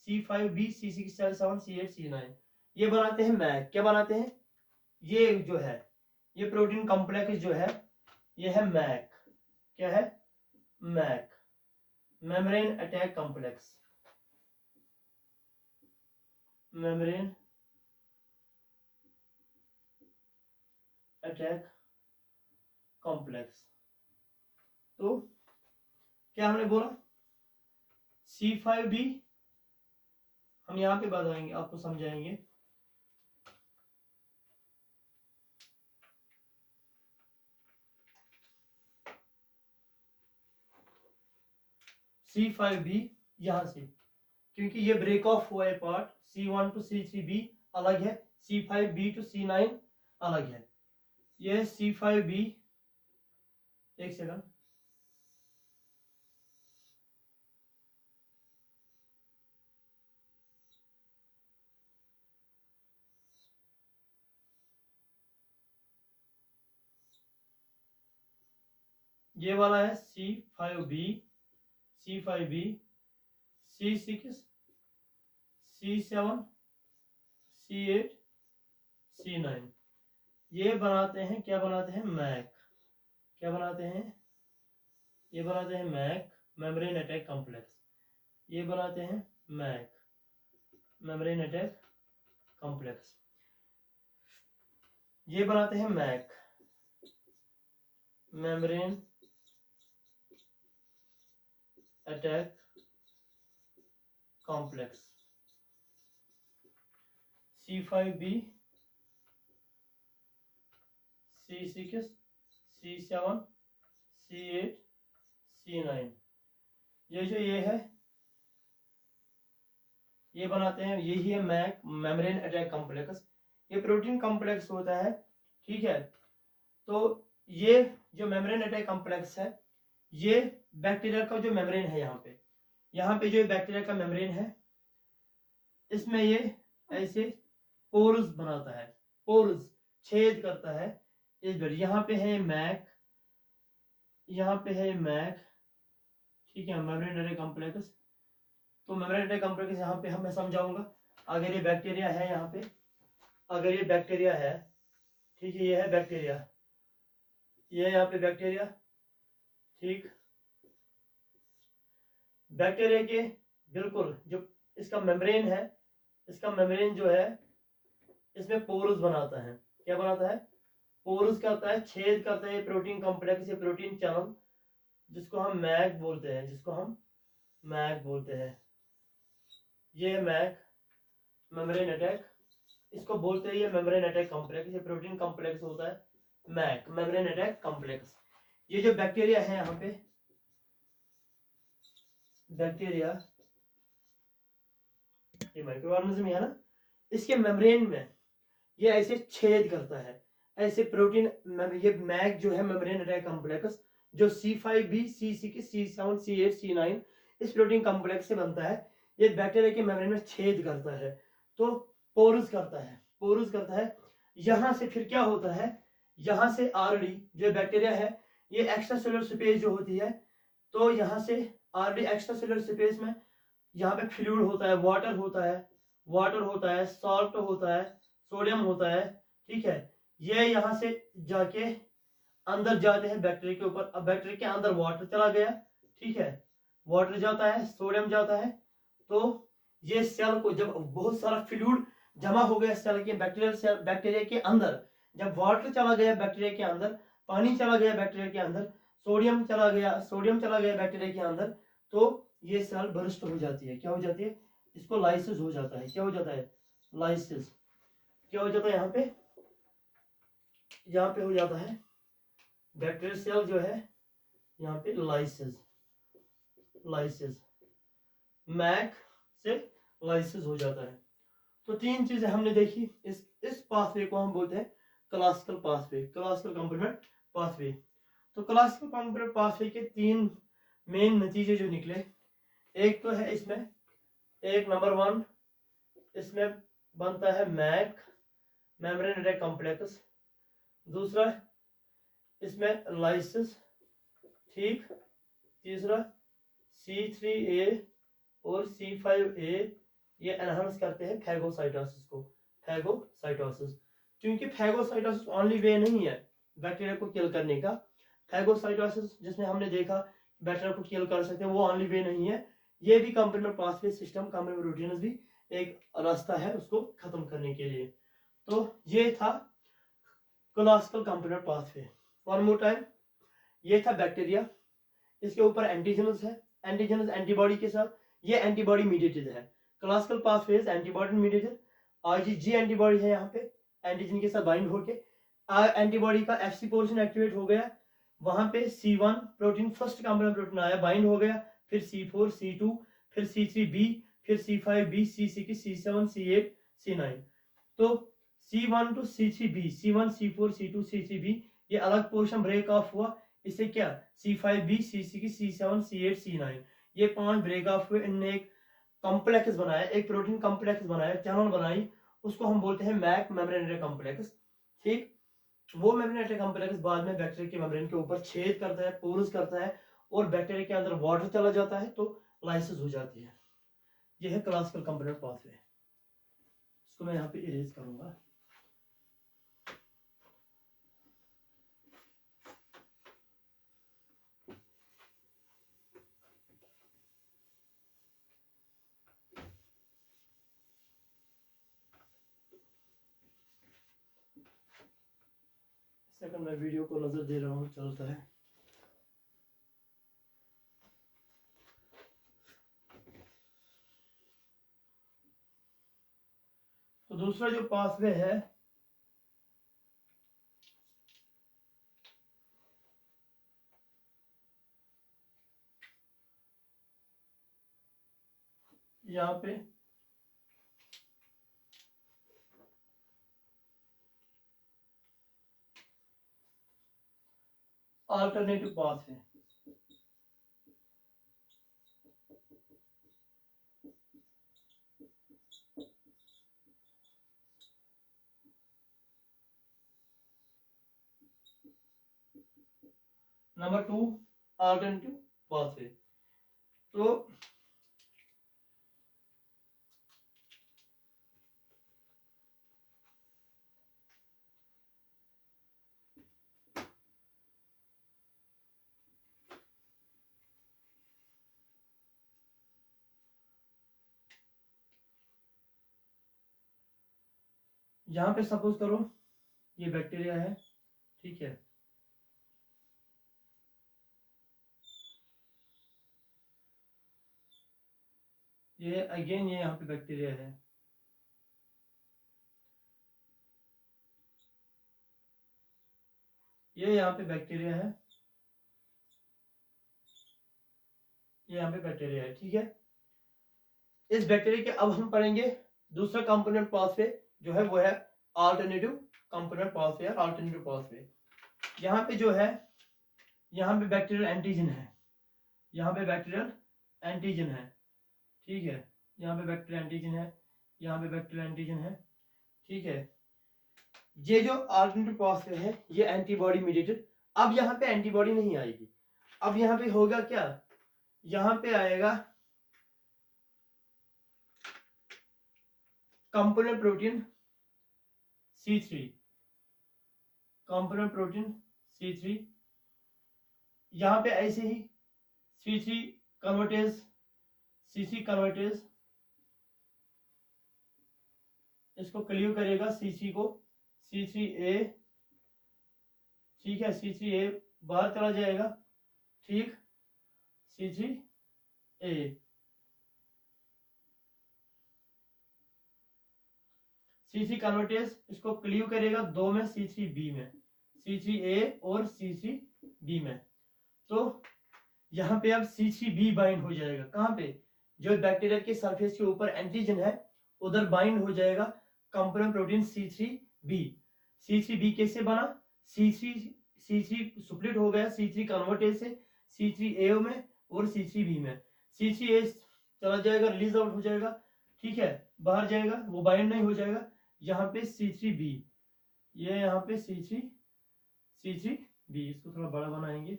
Speaker 1: C5B, C6, C7, C8, C9 ये बनाते हैं मैक। क्या बनाते हैं, ये जो है ये प्रोटीन कॉम्प्लेक्स जो है ये है मैक। क्या है, MAC, membrane attack complex, membrane attack complex. तो क्या हमने बोला, C5B हम यहाँ पे बताएंगे, आपको समझाएंगे। C5b यहाँ से, क्योंकि ये ब्रेक ऑफ हुआ है पार्ट, C1 टू C3b अलग है, C5b टू C9 अलग है। ये C5b, एक सेकंड, ये वाला है C5b, C5b, C6, C7, C8, C9। ये बनाते हैं, क्या बनाते हैं, मैक। क्या बनाते हैं, ये बनाते हैं मैक, मेम्ब्रेन अटैक कॉम्प्लेक्स। ये बनाते हैं मैक, मेम्ब्रेन अटैक कॉम्प्लेक्स। ये बनाते हैं Mac, membrane attack complex. C5b, C6, C7, C8, C9। ये जो ये है, ये बनाते हैं, यही है मैक, मेम्ब्रेन अटैक कॉम्प्लेक्स। ये प्रोटीन कॉम्प्लेक्स होता है, ठीक है। तो ये जो मेम्ब्रेन अटैक कॉम्प्लेक्स है, ये बैक्टीरिया का जो मेम्ब्रेन है, यहाँ पे जो बैक्टीरिया का मेम्ब्रेन है, इसमें ये ऐसे पोर्स बनाता है, पोर्स छेद करता है इस ब्लड। यहाँ पे है मैक, यहाँ पे है मैक, ठीक है, मेम्ब्रेन अटैक कॉम्प्लेक्स। तो मेम्ब्रेन अटैक कॉम्प्लेक्स यहाँ पे मैं समझाऊंगा। अगर ये बैक्टीरिया है, यहाँ पे अगर ये बैक्टीरिया है, ठीक है, ये है बैक्टीरिया, ये यहाँ पे बैक्टीरिया, ठीक। बैक्टीरिया के बिल्कुल जो इसका मेम्ब्रेन है, इसका मेम्ब्रेन जो है, इसमें पोर्स बनाता है। क्या बनाता है, पोर्स करता है, छेद करता है प्रोटीन कॉम्प्लेक्स या प्रोटीन चैनल, जिसको हम मैक बोलते हैं, जिसको हम मैक बोलते हैं। ये है मैक, मेम्ब्रेन अटैक, इसको बोलते हैं ये मेम्ब्रेन अटैक कॉम्प्लेक्स। ये प्रोटीन कॉम्प्लेक्स होता है मैक, मेम्ब्रेन अटैक कॉम्प्लेक्स। ये जो बैक्टीरिया है, यहाँ पे बैक्टीरिया, ये माइक्रो ऑर्गेनिज्म है ना, इसके मेम्ब्रेन में ये ऐसे छेद करता है, ऐसे प्रोटीन। ये मैक जो है मेम्ब्रेन अटैक कॉम्प्लेक्स, जो C5b, C6, C7, C8, C9 इस प्रोटीन कॉम्प्लेक्स से बनता है, ये बैक्टीरिया के मेम्ब्रेन में छेद करता है, तो पोरस करता है, पोरस करता है। यहाँ से फिर क्या होता है, यहाँ से आरडी जो बैक्टीरिया है, ये एक्स्ट्रा सेलुलर स्पेस जो होती है, तो यहाँ से आरडी एक्स्ट्रा सेलुलर स्पेस में यहाँ पे फ्लूइड होता है, वाटर होता है, वाटर होता है, सॉल्ट होता है, सोडियम होता है, ठीक है। ये यहाँ से जाके अंदर जाते हैं बैक्टीरिया के ऊपर। अब बैक्टीरिया के अंदर वाटर चला गया, ठीक है, वाटर जाता है, सोडियम जाता है, तो ये सेल को जब बहुत सारा फ्लूइड जमा हो गया सेल के, बैक्टीरिया के अंदर, जब वाटर चला गया बैक्टीरिया के अंदर, पानी चला गया बैक्टीरिया के अंदर, सोडियम चला गया बैक्टीरिया के अंदर, तो ये सेल बर्स्ट हो जाती है। क्या हो जाती है, इसको लाइसिस हो जाता है। क्या हो जाता है, लाइसिस। क्या हो जाता है, यहाँ पे हो जाता है बैक्टीरियल सेल जो है, यहाँ पे लाइसिस, लाइसिस, मैक से लाइसिस हो जाता है। तो तीन चीजें हमने देखी। इस पाथवे को हम बोलते हैं classical pathway, classical complement pathway. तो क्लासिकल कॉम्प्लीमेंट पाथवे के तीन मेन नतीजे जो निकले, एक तो है इसमें, एक नंबर 1 इसमें बनता है मैक, मेम्ब्रेन अटैक कॉम्प्लेक्स। दूसरा इसमें लाइसिस, ठीक। तीसरा C3a और C5a ये एनहांस करते हैं फैगोसाइटोसिस को, फैगोसाइटोसिस। क्योंकि फैगोसाइटोसिस ओनली वे नहीं है बैक्टीरिया को किल करने का। फैगोसाइटोसिस जिसमें हमने देखा बैक्टीरिया को किल कर सकते हैं, वो ओनली वे नहीं है, ये भी complement pathway system, complement routine भी एक रास्ता है उसको खत्म करने के लिए। तो ये था classical complement pathway. One more time, ये था बैक्टीरिया, इसके ऊपर एंटीजेनस है, एंटीजेनस एंटीबॉडी के साथ, ये एंटीबॉडी मीडिएटेड है। Classical pathways antibody mediated, IgG antibody है यहाँ पे एंटीजन के साथ बाइंड होके एंटीबॉडी का एफसी पोर्शन एक्टिवेट हो गया, वहां पे C1 protein first complement protein आया बाइंड हो गया, फिर C4 C2 फिर C3B फिर C5B C6 C7 C8 C9। तो C1 to C3B C1 C4 C2 C3B ये अलग पोर्शन ब्रेक ऑफ हुआ, इससे क्या C5B C6 C7 C8 C9 ये 5 ब्रेक ऑफ हुए, इनने एक कॉम्प्लेक्स बनाया, एक प्रोटीन कॉम्प्लेक्स बनाया, चैनल बनाई, उसको हम बोलते हैं मैक मेम्ब्रेन कॉम्प्लेक्स। ठीक, वो मेम्ब्रेन कॉम्प्लेक्स बाद में बैक्टीरिया के मेम्ब्रेन के ऊपर छेद करता है, पोरस करता है और बैक्टीरिया के अंदर वाटर चला जाता है तो लाइसिस हो जाती है। ये है क्लासिकल कंपोनेंट पाथवे। इसको मैं यहाँ पे इरेज करूंगा। सेकंड मैं वीडियो को नजर दे रहा हूँ, चलता है। तो दूसरा जो पाथवे है यहाँ पे अल्टरनेटिव पाथ है। Number 2 alternative pathway. तो यहाँ पे सपोज करो ये बैक्टीरिया है, ठीक है, ये अगेन ये यहाँ पे बैक्टीरिया है, ये यहाँ पे बैक्टीरिया है, ये यहाँ पे बैक्टीरिया है, ठीक है। इस बैक्टीरिया के अब हम पढ़ेंगे दूसरा कंपोनेंट पाथवे जो है वो है alternative component pathway, alternative pathway. यहाँ पे जो है, यहाँ पे बैक्टीरियल एंटीजन है, यहाँ पे बैक्टीरियल एंटीजन है, ठीक है, यहाँ पे बैक्टीरियल एंटीजन है, यहाँ पे बैक्टीरियल एंटीजन है, ठीक है। ये जो अल्टरनेटिव पाथवे है ये एंटीबॉडी मीडिएटेड। अब यहाँ पे एंटीबॉडी नहीं आएगी, अब यहाँ पे होगा क्या, यहाँ पे आएगा component protein C3, component protein C3, यहाँ पे ऐसे ही C3 कन्वर्टेज, C3 कन्वर्टेज इसको क्लीव करेगा C3 को, C3A, ठीक है, C3A बाहर चला जाएगा, ठीक, C3A, C3 कन्वर्टेज इसको क्लीव करेगा दो में, C3B में, C3A और C3B में। तो यहाँ पे अब C3B बाइंड हो जाएगा, कहाँ पे, जो बैक्टीरिया के सरफेस के ऊपर एंटीजन है उधर बाइंड हो जाएगा कंपोनेंट प्रोटीन C3B। C3B कैसे बना, C3 स्प्लिट हो गया C3 कन्वर्टेज से C3A में और C3B में, C3A चला जाएगा, रिलीज आउट हो जाएगा, ठीक है, बाहर जाएगा, वो बाइंड नहीं हो जाएगा। यहाँ पे C3B, ये यहाँ पे C3B, इसको थोड़ा बड़ा बनाएंगे,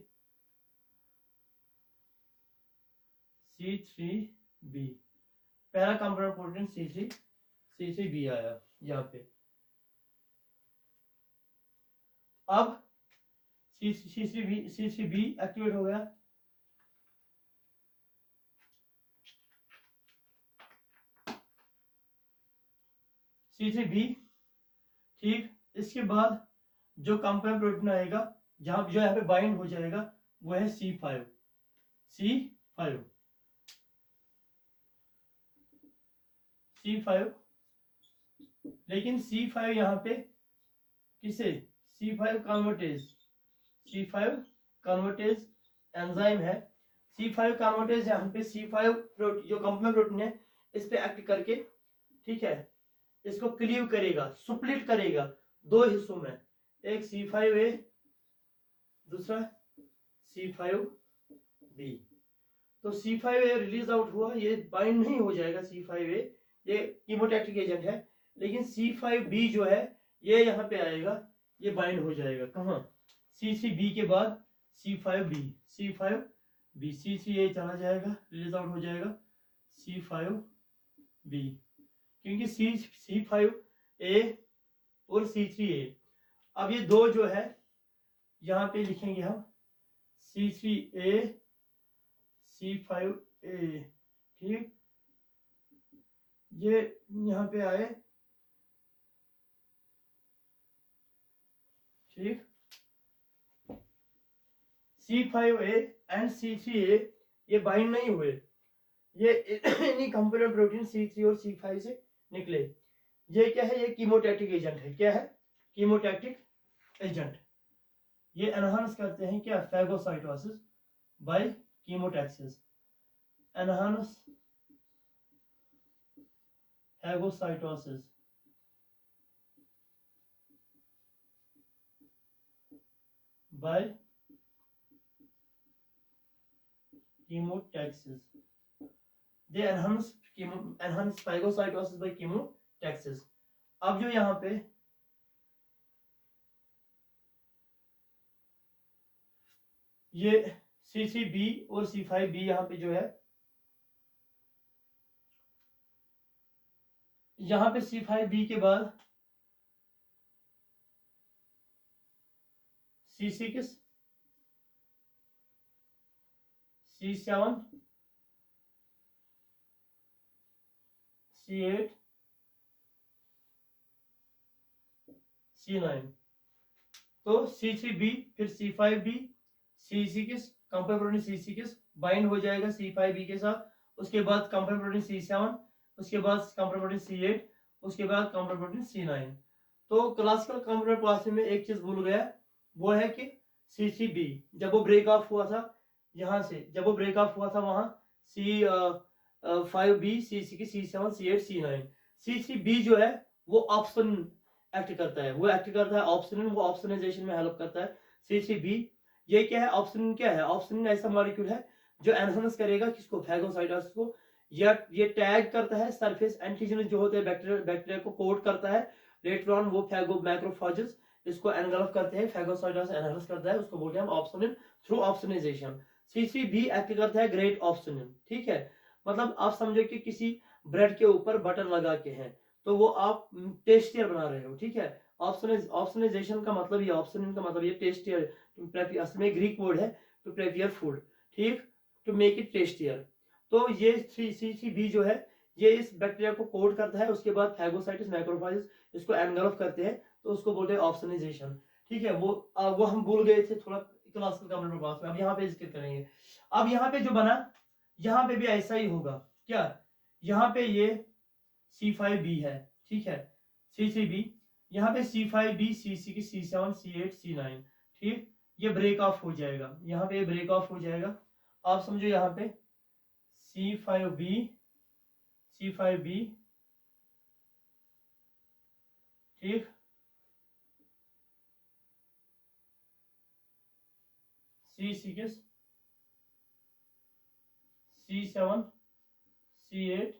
Speaker 1: C3B, पहला कंपोनेंट प्रोटीन C3B आया यहाँ पे। अब C3B एक्टिवेट हो गया, C3B, ठीक। इसके बाद जो कंपाउंड प्रोटीन आएगा जहां जो यहाँ पे बाइंड हो जाएगा वो है C5, C5, लेकिन C5 यहाँ पे किसे, C5 कन्वर्टेज एंजाइम है। C5 कन्वर्टेज यहाँ पे C5 प्रोटीन जो कंप्लीमेंट प्रोटीन है इस पे एक्ट करके, ठीक है, इसको क्लीव करेगा, स्प्लिट करेगा दो हिस्सों में, एक C5A, दूसरा C5B। तो C5A रिलीज आउट हुआ, ये बाइंड नहीं हो जाएगा C5A, ये कीमोटैक्टिक एजेंट है, लेकिन C5B जो है ये यहाँ पे आएगा, ये बाइंड हो जाएगा कहाँ, C3B के बाद C5B, C3A चला जाएगा, रिलीज आउट हो जाएगा C5B, क्योंकि C5A और C3A, अब ये दो जो है यहाँ पे लिखेंगे हम C3A C5A, ठीक, ये यहाँ पे आए, ठीक, C5A एंड C3A ये बाइंड नहीं हुए, ये इन्हीं कंप्लीमेंट प्रोटीन C3 और C5 से निकले। ये क्या है, ये कीमोटैक्टिक एजेंट है, क्या है, कीमोटैक्टिक एजेंट। ये एनहांस करते हैं क्या, phagocytosis by chemotaxis, enhance phagocytosis by chemotaxis, they enhance phagocytosis by chemotaxis। अब जो यहाँ पे ये C3B और C5B यहाँ पे जो है, यहाँ पे C5B के बाद C6 C7 C8 C9, तो C3B फिर C5B C6 complement protein C6 bind हो जाएगा C5B के साथ, उसके बाद कंप्लीमेंट प्रोटीन C7, उसके बाद कंप्लीमेंट प्रोटीन C8, उसके बाद कंप्लीमेंट प्रोटीन C9। तो क्लासिकल कंप्लीमेंट पाथवे में एक चीज भूल गया, वो है कि C3B जब वो ब्रेक ऑफ हुआ था, यहाँ से जब वो ब्रेक ऑफ हुआ था वहां C5B C6 C7 C8 C9, C3B जो है वो ऑप्शन एक्ट करता है, वो एक्ट करता है ऑप्शनिन, वो ऑप्शनाइजेशन में हेल्प करता है C3B। ये क्या है, ऑप्शनिन क्या है, ऑप्शनिन ऐसा मॉलिक्यूल है जो एनहांस करेगा किसको, फैगोसाइटोसिस को, या ये टैग करता है सरफेस एंटीजन जो होते हैं बैक्टीरिया को कोड करता है, लेटर ऑन वो फैगो मैक्रोफेजेस इसको एनगल्फ करते हैं, फैगोसाइटोसिस एनहांस करता है, उसको बोलते हैं हम ऑप्शनिन थ्रू ऑप्शनाइजेशन। C3B एक्ट करता है ग्रेट ऑप्शनिन, ठीक है, मतलब आप समझो कि किसी ब्रेड के ऊपर बटर लगा के हैं तो वो आप टेस्टियर बना रहे हो, ठीक है, ऑप्शनाइजेशन का मतलब ये, ऑप्शनिन का मतलब ये टेस्टियर, असल में ग्रीक वर्ड है टू प्रिपेयर फूड, ठीक, टू मेक इट टेस्टियर। तो ये C3B जो है ये इस बैक्टीरिया को कोड करता है, उसके बाद फैगोसाइटिस मैक्रोफेजेस इसको एनगल्फ करते हैं, तो उसको बोलते हैं ऑप्शनाइजेशन, ठीक है। वो हम भूल गए थे थोड़ा क्लासिकल कंप्लीमेंट पाथ में, अब यहाँ पे जिक्र करेंगे। अब यहाँ पे जो बना, यहाँ पे भी ऐसा ही होगा, क्या, यहाँ पे ये C5B है, ठीक है, C3B, यहाँ पे C5B C6 C7 C8 C9, ठीक, ये ब्रेक ऑफ हो जाएगा, यहाँ पे ब्रेक ऑफ हो जाएगा, आप समझो यहाँ पे C5B ठीक, C6 C7 C8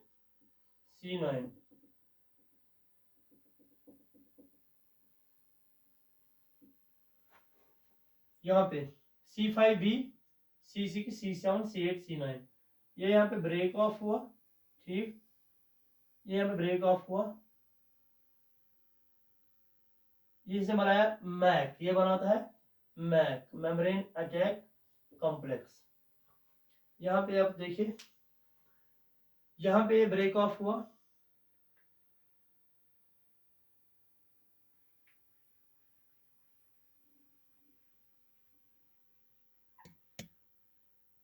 Speaker 1: C9, यहाँ पे C5B C6 C7 C8 C9, ये यहाँ पे ब्रेक ऑफ हुआ, ठीक, ये यहाँ पे ब्रेक ऑफ हुआ, ये इसे बनाया मैक, ये बनाता है मैक, मेम्ब्रेन अटैक कॉम्प्लेक्स। यहाँ पे आप देखिए, यहाँ पे ब्रेक ऑफ हुआ,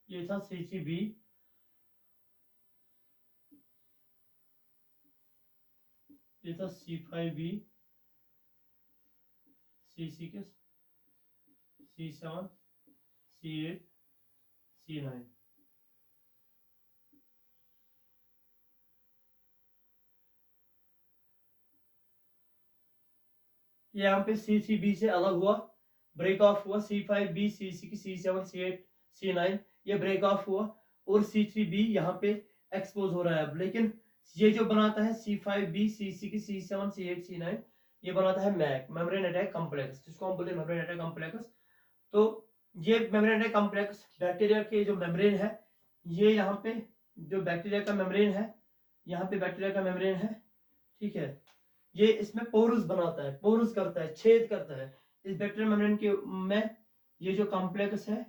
Speaker 1: ये था C3B, ये था C5B C6 C7 C8 C9। ये यहाँ पे C3B से अलग हुआ, ब्रेक ऑफ हुआ, C5B C6 C7 C8 C9 ये ब्रेक ऑफ हुआ, और C3B यहाँ पे एक्सपोज हो रहा है अब। लेकिन ये जो बनाता है C5B C6 C7 C8 C9 ये बनाता है मैक, मेम्ब्रेन अटैक कॉम्प्लेक्स, जिसको हम बोलते हैं मेम्ब्रेन अटैक कॉम्प्लेक्स। तो ये मेम्ब्रेन अटैक कॉम्प्लेक्स बैक्टीरिया के जो मेम्ब्रेन है, ये यहाँ पे जो बैक्टीरिया का मेम्ब्रेन है, यहाँ पे बैक्टीरिया का मेम्ब्रेन है, ठीक है, ये इसमें पोरस बनाता है, पोरस करता है, छेद करता है इस बैक्टीरियल मेम्ब्रेन के में। ये जो कॉम्प्लेक्स है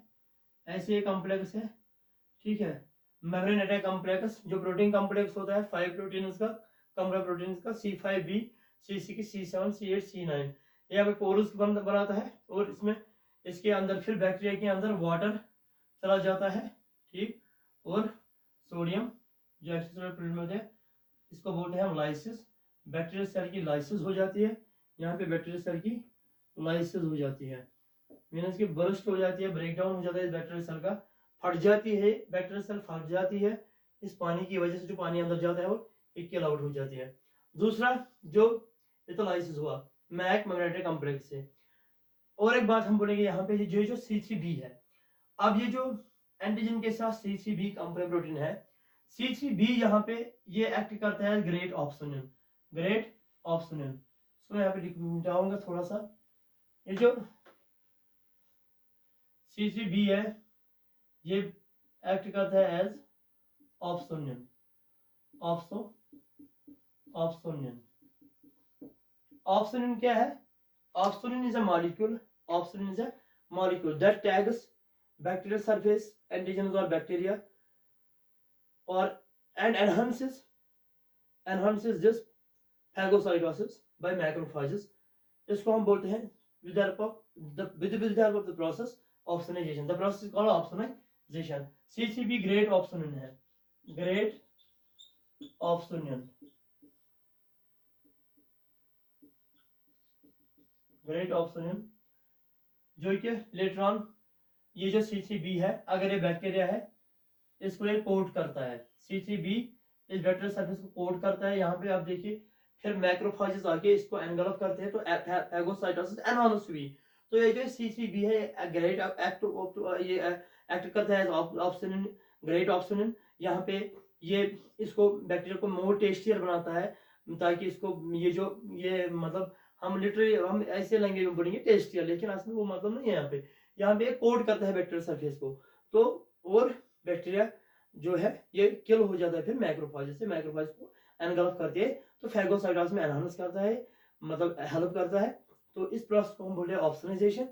Speaker 1: ऐसे ये कॉम्प्लेक्स है, ठीक है, मेम्ब्रेन अटैक कॉम्प्लेक्स जो प्रोटीन कॉम्प्लेक्स होता है 5 प्रोटीन का, कॉम्प्लेक्स प्रोटीन का C5B C6 C7 C8 C9 यहाँ पे पोरस बनाता है, और इसमें इसके अंदर फिर बैक्टीरिया के अंदर वाटर चला जाता है, ठीक, और सोडियम जो एक्स्ट्रा प्रोटीन होते हैं इसको बोलते हैं हम लाइसिस। बैक्टीरियल सेल की लाइसिस हो जाती है, यहाँ पे बैक्टीरियल सेल की लाइसिस हो जाती है, मीनस की बर्स्ट हो जाती है, ब्रेक डाउन हो जाता है इस बैक्टीरियल सेल का, फट जाती है बैक्टीरियल सेल, फट जाती है इस पानी की वजह से, जो पानी अंदर जाता है वो किल आउट हो जाती है। दूसरा जो लिथोलाइसिस हुआ मैक मैग्नेटिक कॉम्प्लेक्स से। और एक बात हम बोलेंगे यहाँ पे जो C3B है, अब ये जो एंटीजन के साथ C3B कॉम्प्लेक्स प्रोटीन है, C3B यहाँ पे ये एक्ट करता है ग्रेट ऑप्सोनिन, ग्रेट ऑप्सोनिन। सो यहाँ पे जाऊंगा थोड़ा सा, ये जो C3B है ये एक्ट करता है एज ऑप्सोनिन, ऑप्सोनिन। ऑप्सोनिन क्या है? Opsonin is a molecule, opsonin is a molecule that tags bacterial surface antigens or bacteria or and enhances this phagocytosis by macrophages। इसको हम बोलते हैं with the help of the process opsonization, the process is called opsonization। C3B great opsonin है, great opsonin, great opsonin जो कि later on ये जो C3B है अगर ये बैक्टीरिया है इसको ये कोट करता है, C3B इस बैक्टीरियल सरफेस को कोट करता है। यहाँ पे आप देखिए फिर मैक्रोफेजेस आके इसको एनगल्फ करते हैं, तो फैगोसाइटोसिस एनहांस हुई। तो ये जो C3B है ग्रेट ये एक्ट करता है ऑप्सोनिन, ग्रेट ऑप्सोनिन। यहाँ पे ये इसको बैक्टीरिया को मोर टेस्टियर बनाता है, ताकि इसको ये मतलब हम लिटरली हम ऐसे लैंग्वेज में बोलेंगे टेस्टियर, लेकिन असल में वो मतलब नहीं है। यहाँ पे कोट करता है बैक्टीरियल सरफेस को, तो और बैक्टीरिया जो है ये किल हो जाता है फिर मैक्रोफेज से, मैक्रोफेज को एनगल्फ करते हैं, तो फैगोसाइटोसिस में एनहांस करता है, मतलब हेल्प करता है। तो इस प्रोसेस को हम बोलते हैं ऑप्सोनाइजेशन।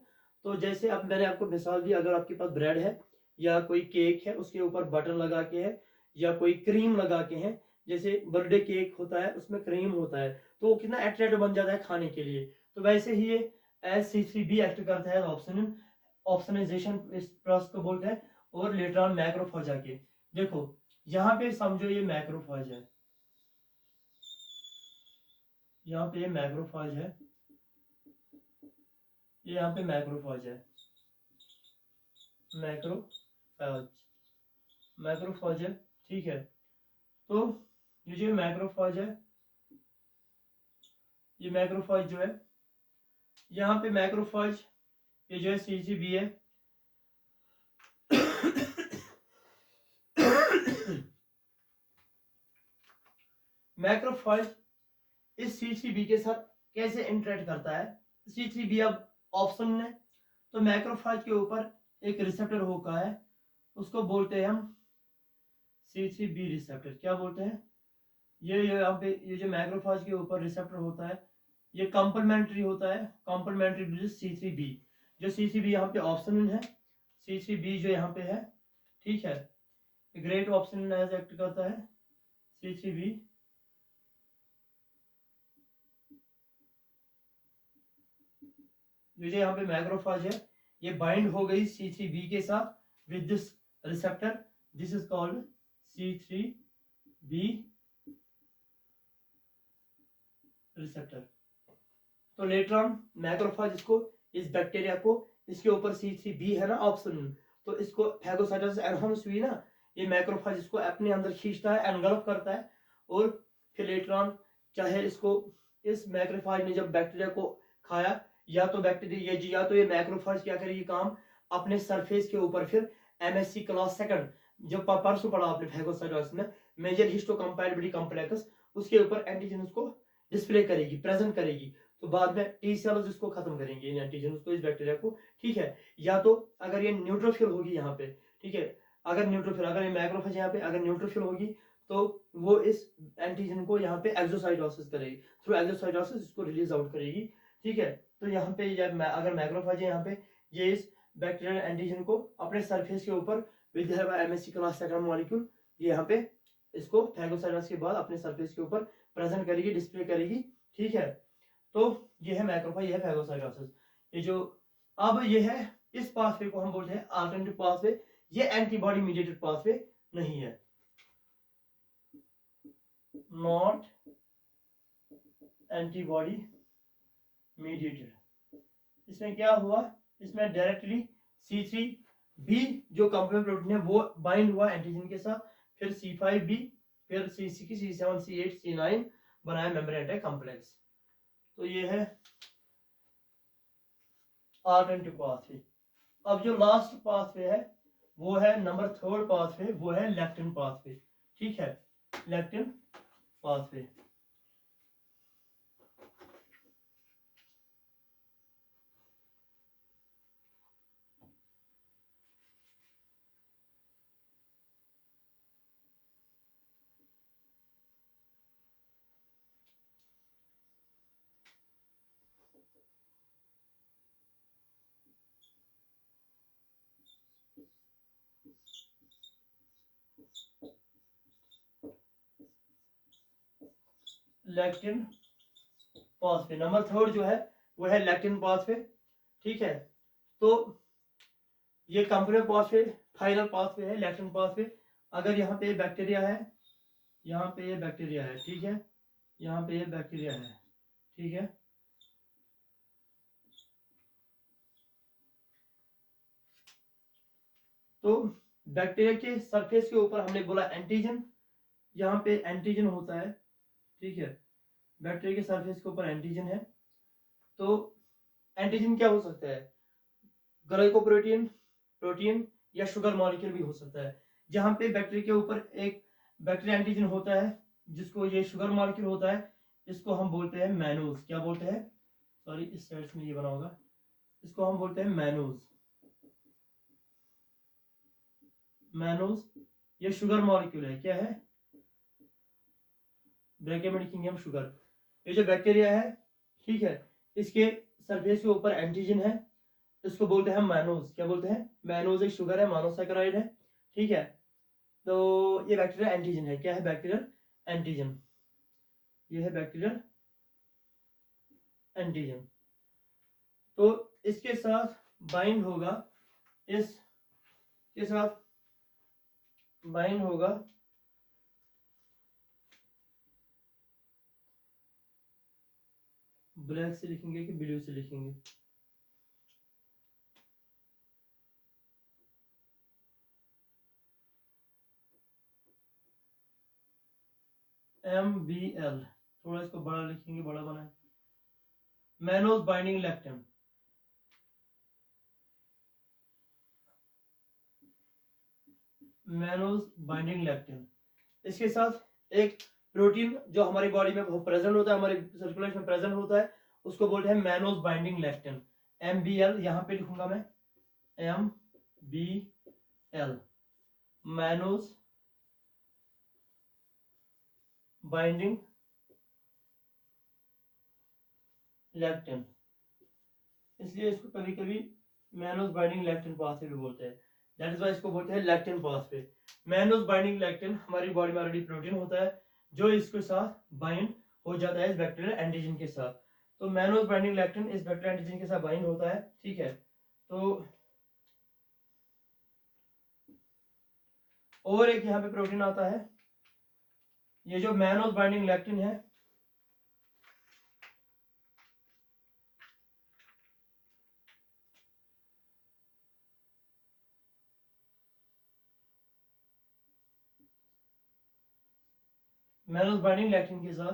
Speaker 1: तो जैसे अब मैंने आपको मिसाल दी, अगर आपके पास ब्रेड है या कोई केक है उसके ऊपर बटर लगा के है या कोई क्रीम लगा के है, जैसे बर्थडे केक होता है उसमें क्रीम होता है तो वो कितना अट्रैक्टिव बन जाता है खाने के लिए, तो वैसे ही ये C3B एक्ट करता है ऑप्सोनिन, ऑप्सोनाइजेशन इस प्रोसेस को बोलते हैं। और लेटर ऑन मैक्रोफेज आके देखो यहाँ पे समझो ये मैक्रोफेज है, यहाँ पे ये मैक्रोफेज है, ये यहाँ पे मैक्रोफेज है, मैक्रोफेज, मैक्रोफेज है, ठीक है। तो ये जो मैक्रोफेज है, ये मैक्रोफेज जो है यहाँ पे मैक्रोफेज ये जो है C3B है मैक्रोफेज इस C3B के साथ कैसे इंटरेक्ट करता है? C3B अब ऑप्शन है, तो मैक्रोफेज के ऊपर एक रिसेप्टर होता है, उसको बोलते हैं हम C3B रिसेप्टर। क्या बोलते हैं? ये यहाँ पे ये जो मैक्रोफेज के ऊपर रिसेप्टर होता है ये कॉम्प्लीमेंट्री होता है, कॉम्प्लीमेंट्री टू C3B। जो C3B यहाँ पे ऑप्शनल है, C3B जो यहाँ पे है, ठीक है, ग्रेट ऑप्शनल एज एक्ट करता है C3B। जो यहाँ पे मैक्रोफेज है ये बाइंड हो गई C3B के साथ with this receptor, this is called C3B receptor. तो लेटर ऑन मैक्रोफाज इसको, इस बैक्टीरिया को, इसके ऊपर C3b है ना ऑप्शन, तो इसको फैगोसाइटोसिस एनहांस हुई ना, ये मैक्रोफाज इसको अपने अंदर खींचता है, एनगल्फ करता है, और फिर लेटर ऑन चाहे इसको, इस मैक्रोफाज ने जब बैक्टीरिया को खाया, या तो बैक्टीरिया या तो ये मैक्रोफाज क्या करेगी काम अपने सरफेस के ऊपर, फिर MSc क्लास सेकंड जो परसों पढ़ा आपने फैगोसाइटोसिस में, मेजर हिस्टोकम्पैटिबिलिटी कॉम्प्लेक्स, उसके ऊपर एंटीजन को डिस्प्ले करेगी, प्रेजेंट करेगी, तो बाद में टी सेल्स इसको खत्म करेंगे इन एंटीजन को, इस बैक्टीरिया को, ठीक है। या तो अगर ये न्यूट्रोफिल होगी यहाँ पे, ठीक है, अगर न्यूट्रोफिल, अगर ये मैक्रोफेज यहाँ पे अगर न्यूट्रोफिल होगी, तो वो इस एंटीजन को यहाँ पे एक्सोसाइटोसिस करेगी, थ्रू एक्सोसाइटोसिस इसको रिलीज आउट करेगी, ठीक है। तो यहाँ पे अगर मैक्रोफेज है यहाँ पे, ये इस बैक्टीरियल एंटीजन को अपने सरफेस के ऊपर with help MSc class second molecule, ये यहाँ पे इसको फैगोसाइटोसिस के बाद अपने सरफेस के ऊपर प्रेजेंट करेगी, डिस्प्ले करेगी, ठीक है। तो ये है मैक्रोफेज, ये है फैगोसाइटोसिस। ये जो अब ये है, इस पाथवे को हम बोलते हैं अल्टरनेटिव पाथवे, ये एंटीबॉडी मीडिएटेड पाथवे नहीं है, नॉट एंटीबॉडी मीडिएटेड। इसमें क्या हुआ, इसमें डायरेक्टली C3b जो कंप्लीमेंट प्रोटीन है वो बाइंड हुआ एंटीजन के साथ, फिर C5b, फिर C6, C7, C8, C9 बनाया मेम्ब्रेन अटैक कॉम्प्लेक्स। तो ये है अल्टरनेटिव पाथवे। अब जो लास्ट पाथवे है वो है नंबर 3 पाथवे, वो है लेक्टिन पाथवे, ठीक है, lectin pathway. Lectin pathway number 3 जो है वो है लैक्टिन पाथवे, ठीक है। तो ये कंप्लीमेंट पाथवे फाइनल पाथवे है लैक्टिन पाथवे। अगर यहाँ पे बैक्टीरिया है, यहाँ पे ये बैक्टीरिया है, ठीक है, यहाँ पे ये बैक्टीरिया है, ठीक है, तो बैक्टीरिया के सरफेस के ऊपर हमने बोला एंटीजन, यहाँ पे एंटीजन होता है, ठीक है, बैक्टीरिया के सरफेस के ऊपर एंटीजन है। तो एंटीजन क्या हो सकता है, ग्लाइकोप्रोटीन, प्रोटीन या शुगर मॉलिक्यूल भी हो सकता है। जहाँ पे बैक्टीरिया के ऊपर एक बैक्टीरिया एंटीजन होता है जिसको ये शुगर मॉलिक्यूल होता है, इसको हम बोलते हैं मैनोज। क्या बोलते हैं, सॉरी इस साइड में ये बना होगा, इसको हम बोलते हैं मैनोज। मैनोज ये शुगर मॉलिक्यूल है, क्या है, ब्रैकेट में लिखेंगे हम शुगर। ये जो बैक्टीरिया है, ठीक है, इसके सरफेस के ऊपर एंटीजन है, इसको बोलते हैं मैनोज। क्या बोलते हैं, मैनोज एक शुगर है, मोनोसैकेराइड है, ठीक है। तो ये बैक्टीरियल एंटीजन है, क्या है, बैक्टीरियल एंटीजन, ये है बैक्टीरियल एंटीजन। तो इसके साथ बाइंड होगा, इसके साथ बाइंड होगा ब्लैक से लिखेंगे कि ब्लू से लिखेंगे, MBL, थोड़ा इसको बड़ा लिखेंगे, बड़ा बनाए, mannose binding lectin. Mannose binding lectin, इसके साथ एक प्रोटीन जो हमारी बॉडी में प्रेजेंट होता है, हमारे सर्कुलेशन में प्रेजेंट होता है, उसको बोलते हैं मैनोज बाइंडिंग लैक्टिन, MBL। यहाँ पे लिखूंगा मैं MBL, मैनोज बाइंडिंग लैक्टिन, इसलिए इसको कभी कभी मैनोज बाइंडिंग लैक्टिन पाथवे भी बोलते हैं, दैट इज व्हाई इसको बोलते हैं lectin pathway. Mannose binding lectin हमारी बॉडी में ऑलरेडी प्रोटीन होता है जो इसके साथ बाइंड हो जाता है इस बैक्टीरियल एंटीजन के साथ। तो मैनोज बाइंडिंग लैक्टिन इस बैक्टीरियल एंटीजन के साथ बाइंड होता है, ठीक है। तो और एक यहाँ पे प्रोटीन आता है, ये जो मैनोज बाइंडिंग लैक्टिन है, मैनोस बाइंडिंग लैक्टिन के साथ,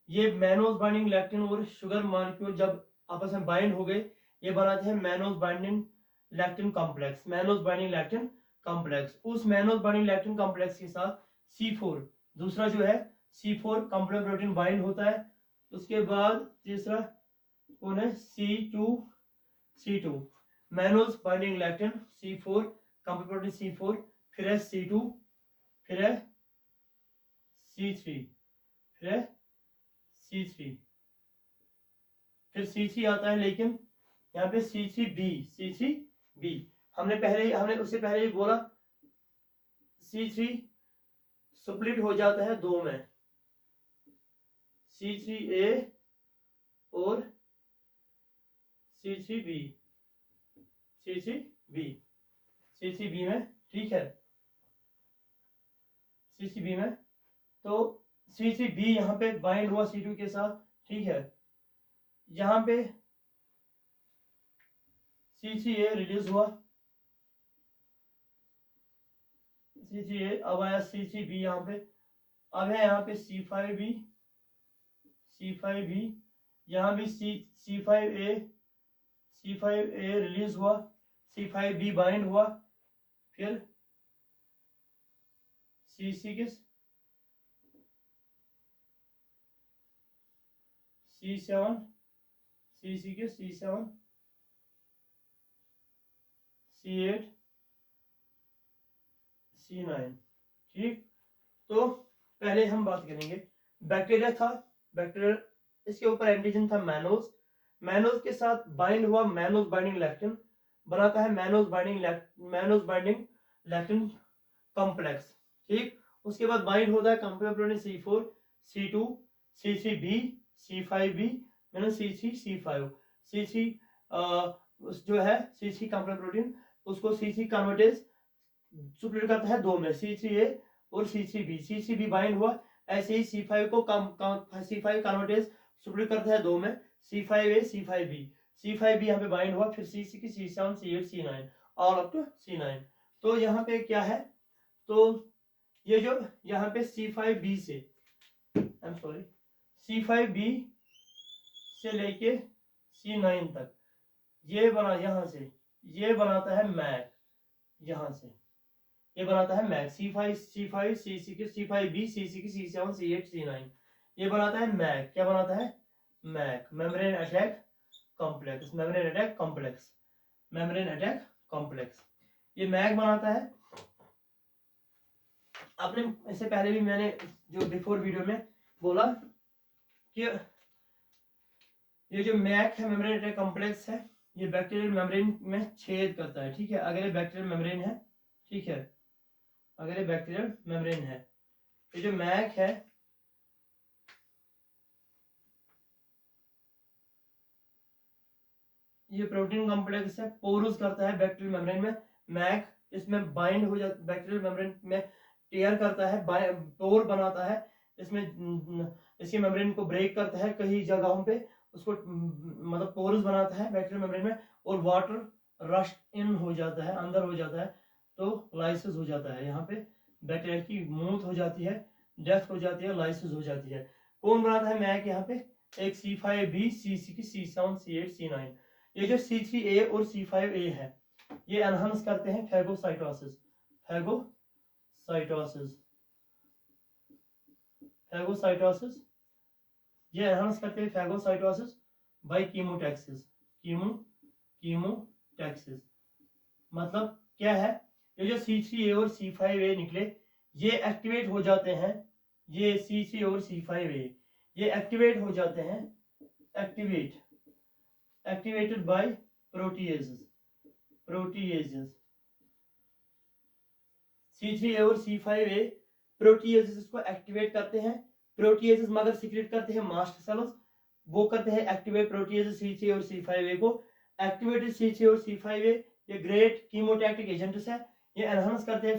Speaker 1: ये मैनोस बाइंडिंग लैक्टिन और शुगर मॉलिक्यूल जब आपस में बाइंड हो गए, ये बनाते हैं mannose binding lectin complex, mannose binding lectin complex. उस मैनोस बाइंडिंग लैक्टिन कॉम्प्लेक्स के साथ C4 दूसरा जो है C4 कॉम्प्लेक्स प्रोटीन बाइंड होता है। उसके बाद तीसरा कौन है, C2 mannose binding lectin C4 complex protein C4, फिर है C2, फिर है C3, फिर है C3, फिर C3 आता है, लेकिन यहाँ पे C3B हमने उससे पहले ही बोला C3 स्प्लिट हो जाता है दो में, C3A और C3B में, ठीक है, C3B में। तो C3B यहाँ पे बाइंड हुआ C2 के साथ, ठीक है। यहाँ पे C3A रिलीज हुआ, C3A, अब आया C3B यहाँ पे, अब है यहाँ पे C5B, यहाँ भी C5A रिलीज हुआ, C5B बाइंड हुआ, फिर C6 C7 C6 C7 C8 C9, ठीक। तो पहले हम बात करेंगे बैक्टीरिया था, बैक्टीरिया इसके ऊपर एंटीजन था मैनोस, मैनोस के साथ बाइंड हुआ मैनोस बाइंडिंग लैक्टिन, बनाता है मैनोस बाइंडिंग लैक्टिन कॉम्प्लेक्स, ठीक। उसके बाद बाइंड होता है complex protein C4 C2 C3B C5B C3 C5 C3 जो है C3 कॉम्प्लेक्स प्रोटीन, उसको C3 कन्वर्टेज सुप्रीट करता है दो में, C3A और C3B बाइंड हुआ, ऐसे ही C5 को C5 कन्वर्टेज सुप्रीट करता है दो में, C5A C5B यहाँ पे बाइंड हुआ, फिर C6 C7 C8 C9 all up to C9। तो यहाँ पे क्या है, तो ये जो यहाँ पे C5B से लेके C9 तक ये बना, यहाँ से ये बनाता है मैक, यहाँ से ये बनाता है Mac C5 C6 C5B C6 C7 C8 C9, ये बनाता है मैक, क्या बनाता है मैक, मेम्ब्रेन अटैक कॉम्प्लेक्स, ये मैक बनाता है। आपने इससे पहले भी मैंने जो बिफोर वीडियो में बोला कि ये जो मैक है मेम्ब्रेन अटैक कॉम्प्लेक्स है, ये बैक्टीरियल मेम्ब्रेन में छेद करता है, ठीक है। अगर ये बैक्टीरियल मेम्ब्रेन है, ठीक है, अगर ये बैक्टीरियल मेम्ब्रेन है, ये जो मैक है ये प्रोटीन कॉम्प्लेक्स है, पोरस करता है बैक्टीरियल मेम्ब्रेन में, मैक इसमें बाइंड हो जाता, बैक्टीरियल मेम्ब्रेन में टेयर करता है, पोर बनाता है, इसमें इसके मेम्ब्रेन को ब्रेक करता है कई जगहों पे, उसको मतलब पोरस बनाता है बैक्टीरियल मेम्ब्रेन में, और वाटर रश इन हो जाता है, अंदर हो जाता है, तो लाइसिस हो जाता है, यहाँ पे बैक्टीरिया की मौत हो जाती है, डेथ हो जाती है, लाइसिस हो जाती है। कौन बनाता है मैक, यहाँ पे एक C5B C6 C7 C8 C9, ये जो C3A और C5A है ये एनहांस करते हैं फैगोसाइटोसिस ये एनहांस करते हैं फैगोसाइटोसिस बाय कीमोटैक्सिस, कीमोटैक्सिस मतलब क्या है, ये जो C3A और C5A निकले ये एक्टिवेट हो जाते हैं, ये C3 और C5A ये एक्टिवेट हो जाते हैं, एक्टिवेटेड बाय प्रोटीएजेस C3A और C5A प्रोटीएजेस को एक्टिवेट करते हैं, प्रोटीएजेस मगर सीक्रेट करते हैं मास्ट सेल्स, वो करते हैं एक्टिवेट प्रोटीएजेस C3 और C5A को, एक्टिवेटेड C3 और C5A ये ग्रेट कीमोटैक्टिक एजेंट्स है, ये एनहांस करते हैं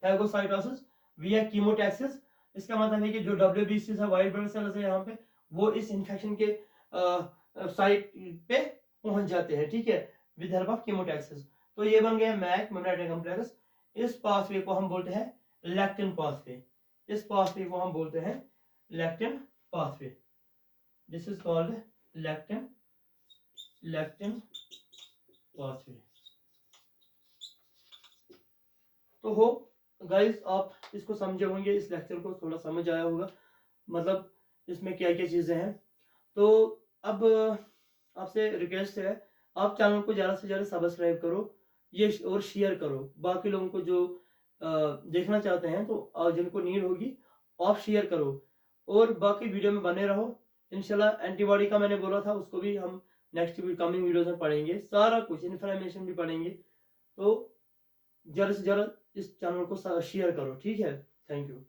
Speaker 1: फैगोसाइटोसिस विया कीमोटैक्सिस। इसका मतलब है कि जो WBC है व्हाइट ब्लड सेल्स है यहाँ पे वो इस इंफेक्शन के साइट पे पहुंच जाते हैं, ठीक है, विद हेल्प ऑफ कीमोटैक्सिस। तो ये बन गया मैक मेम्ब्रेन कॉम्प्लेक्स। इस पाथवे को हम बोलते हैं लैक्टिन पाथवे, इस पाथवे को हम बोलते हैं लैक्टन pathway. This is called लैक्टन pathway. तो हो गाइस, आप इसको समझे होंगे, इस लेक्चर को थोड़ा समझ आया होगा, मतलब इसमें क्या क्या चीज़ें हैं। तो अब आपसे रिक्वेस्ट है, आप चैनल को ज़्यादा से ज़्यादा सब्सक्राइब करो ये और शेयर करो बाकी लोगों को जो देखना चाहते हैं, तो जिनको नीड होगी आप शेयर करो और बाकी वीडियो में बने रहो। इंशाल्लाह एंटीबॉडी का मैंने बोला था, उसको भी हम नेक्स्ट कमिंग वीडियोस में पढ़ेंगे, सारा कुछ इन्फॉर्मेशन भी पढ़ेंगे। तो ज़्यादा से ज़्यादा इस चैनल को शेयर करो, ठीक है। Thank you.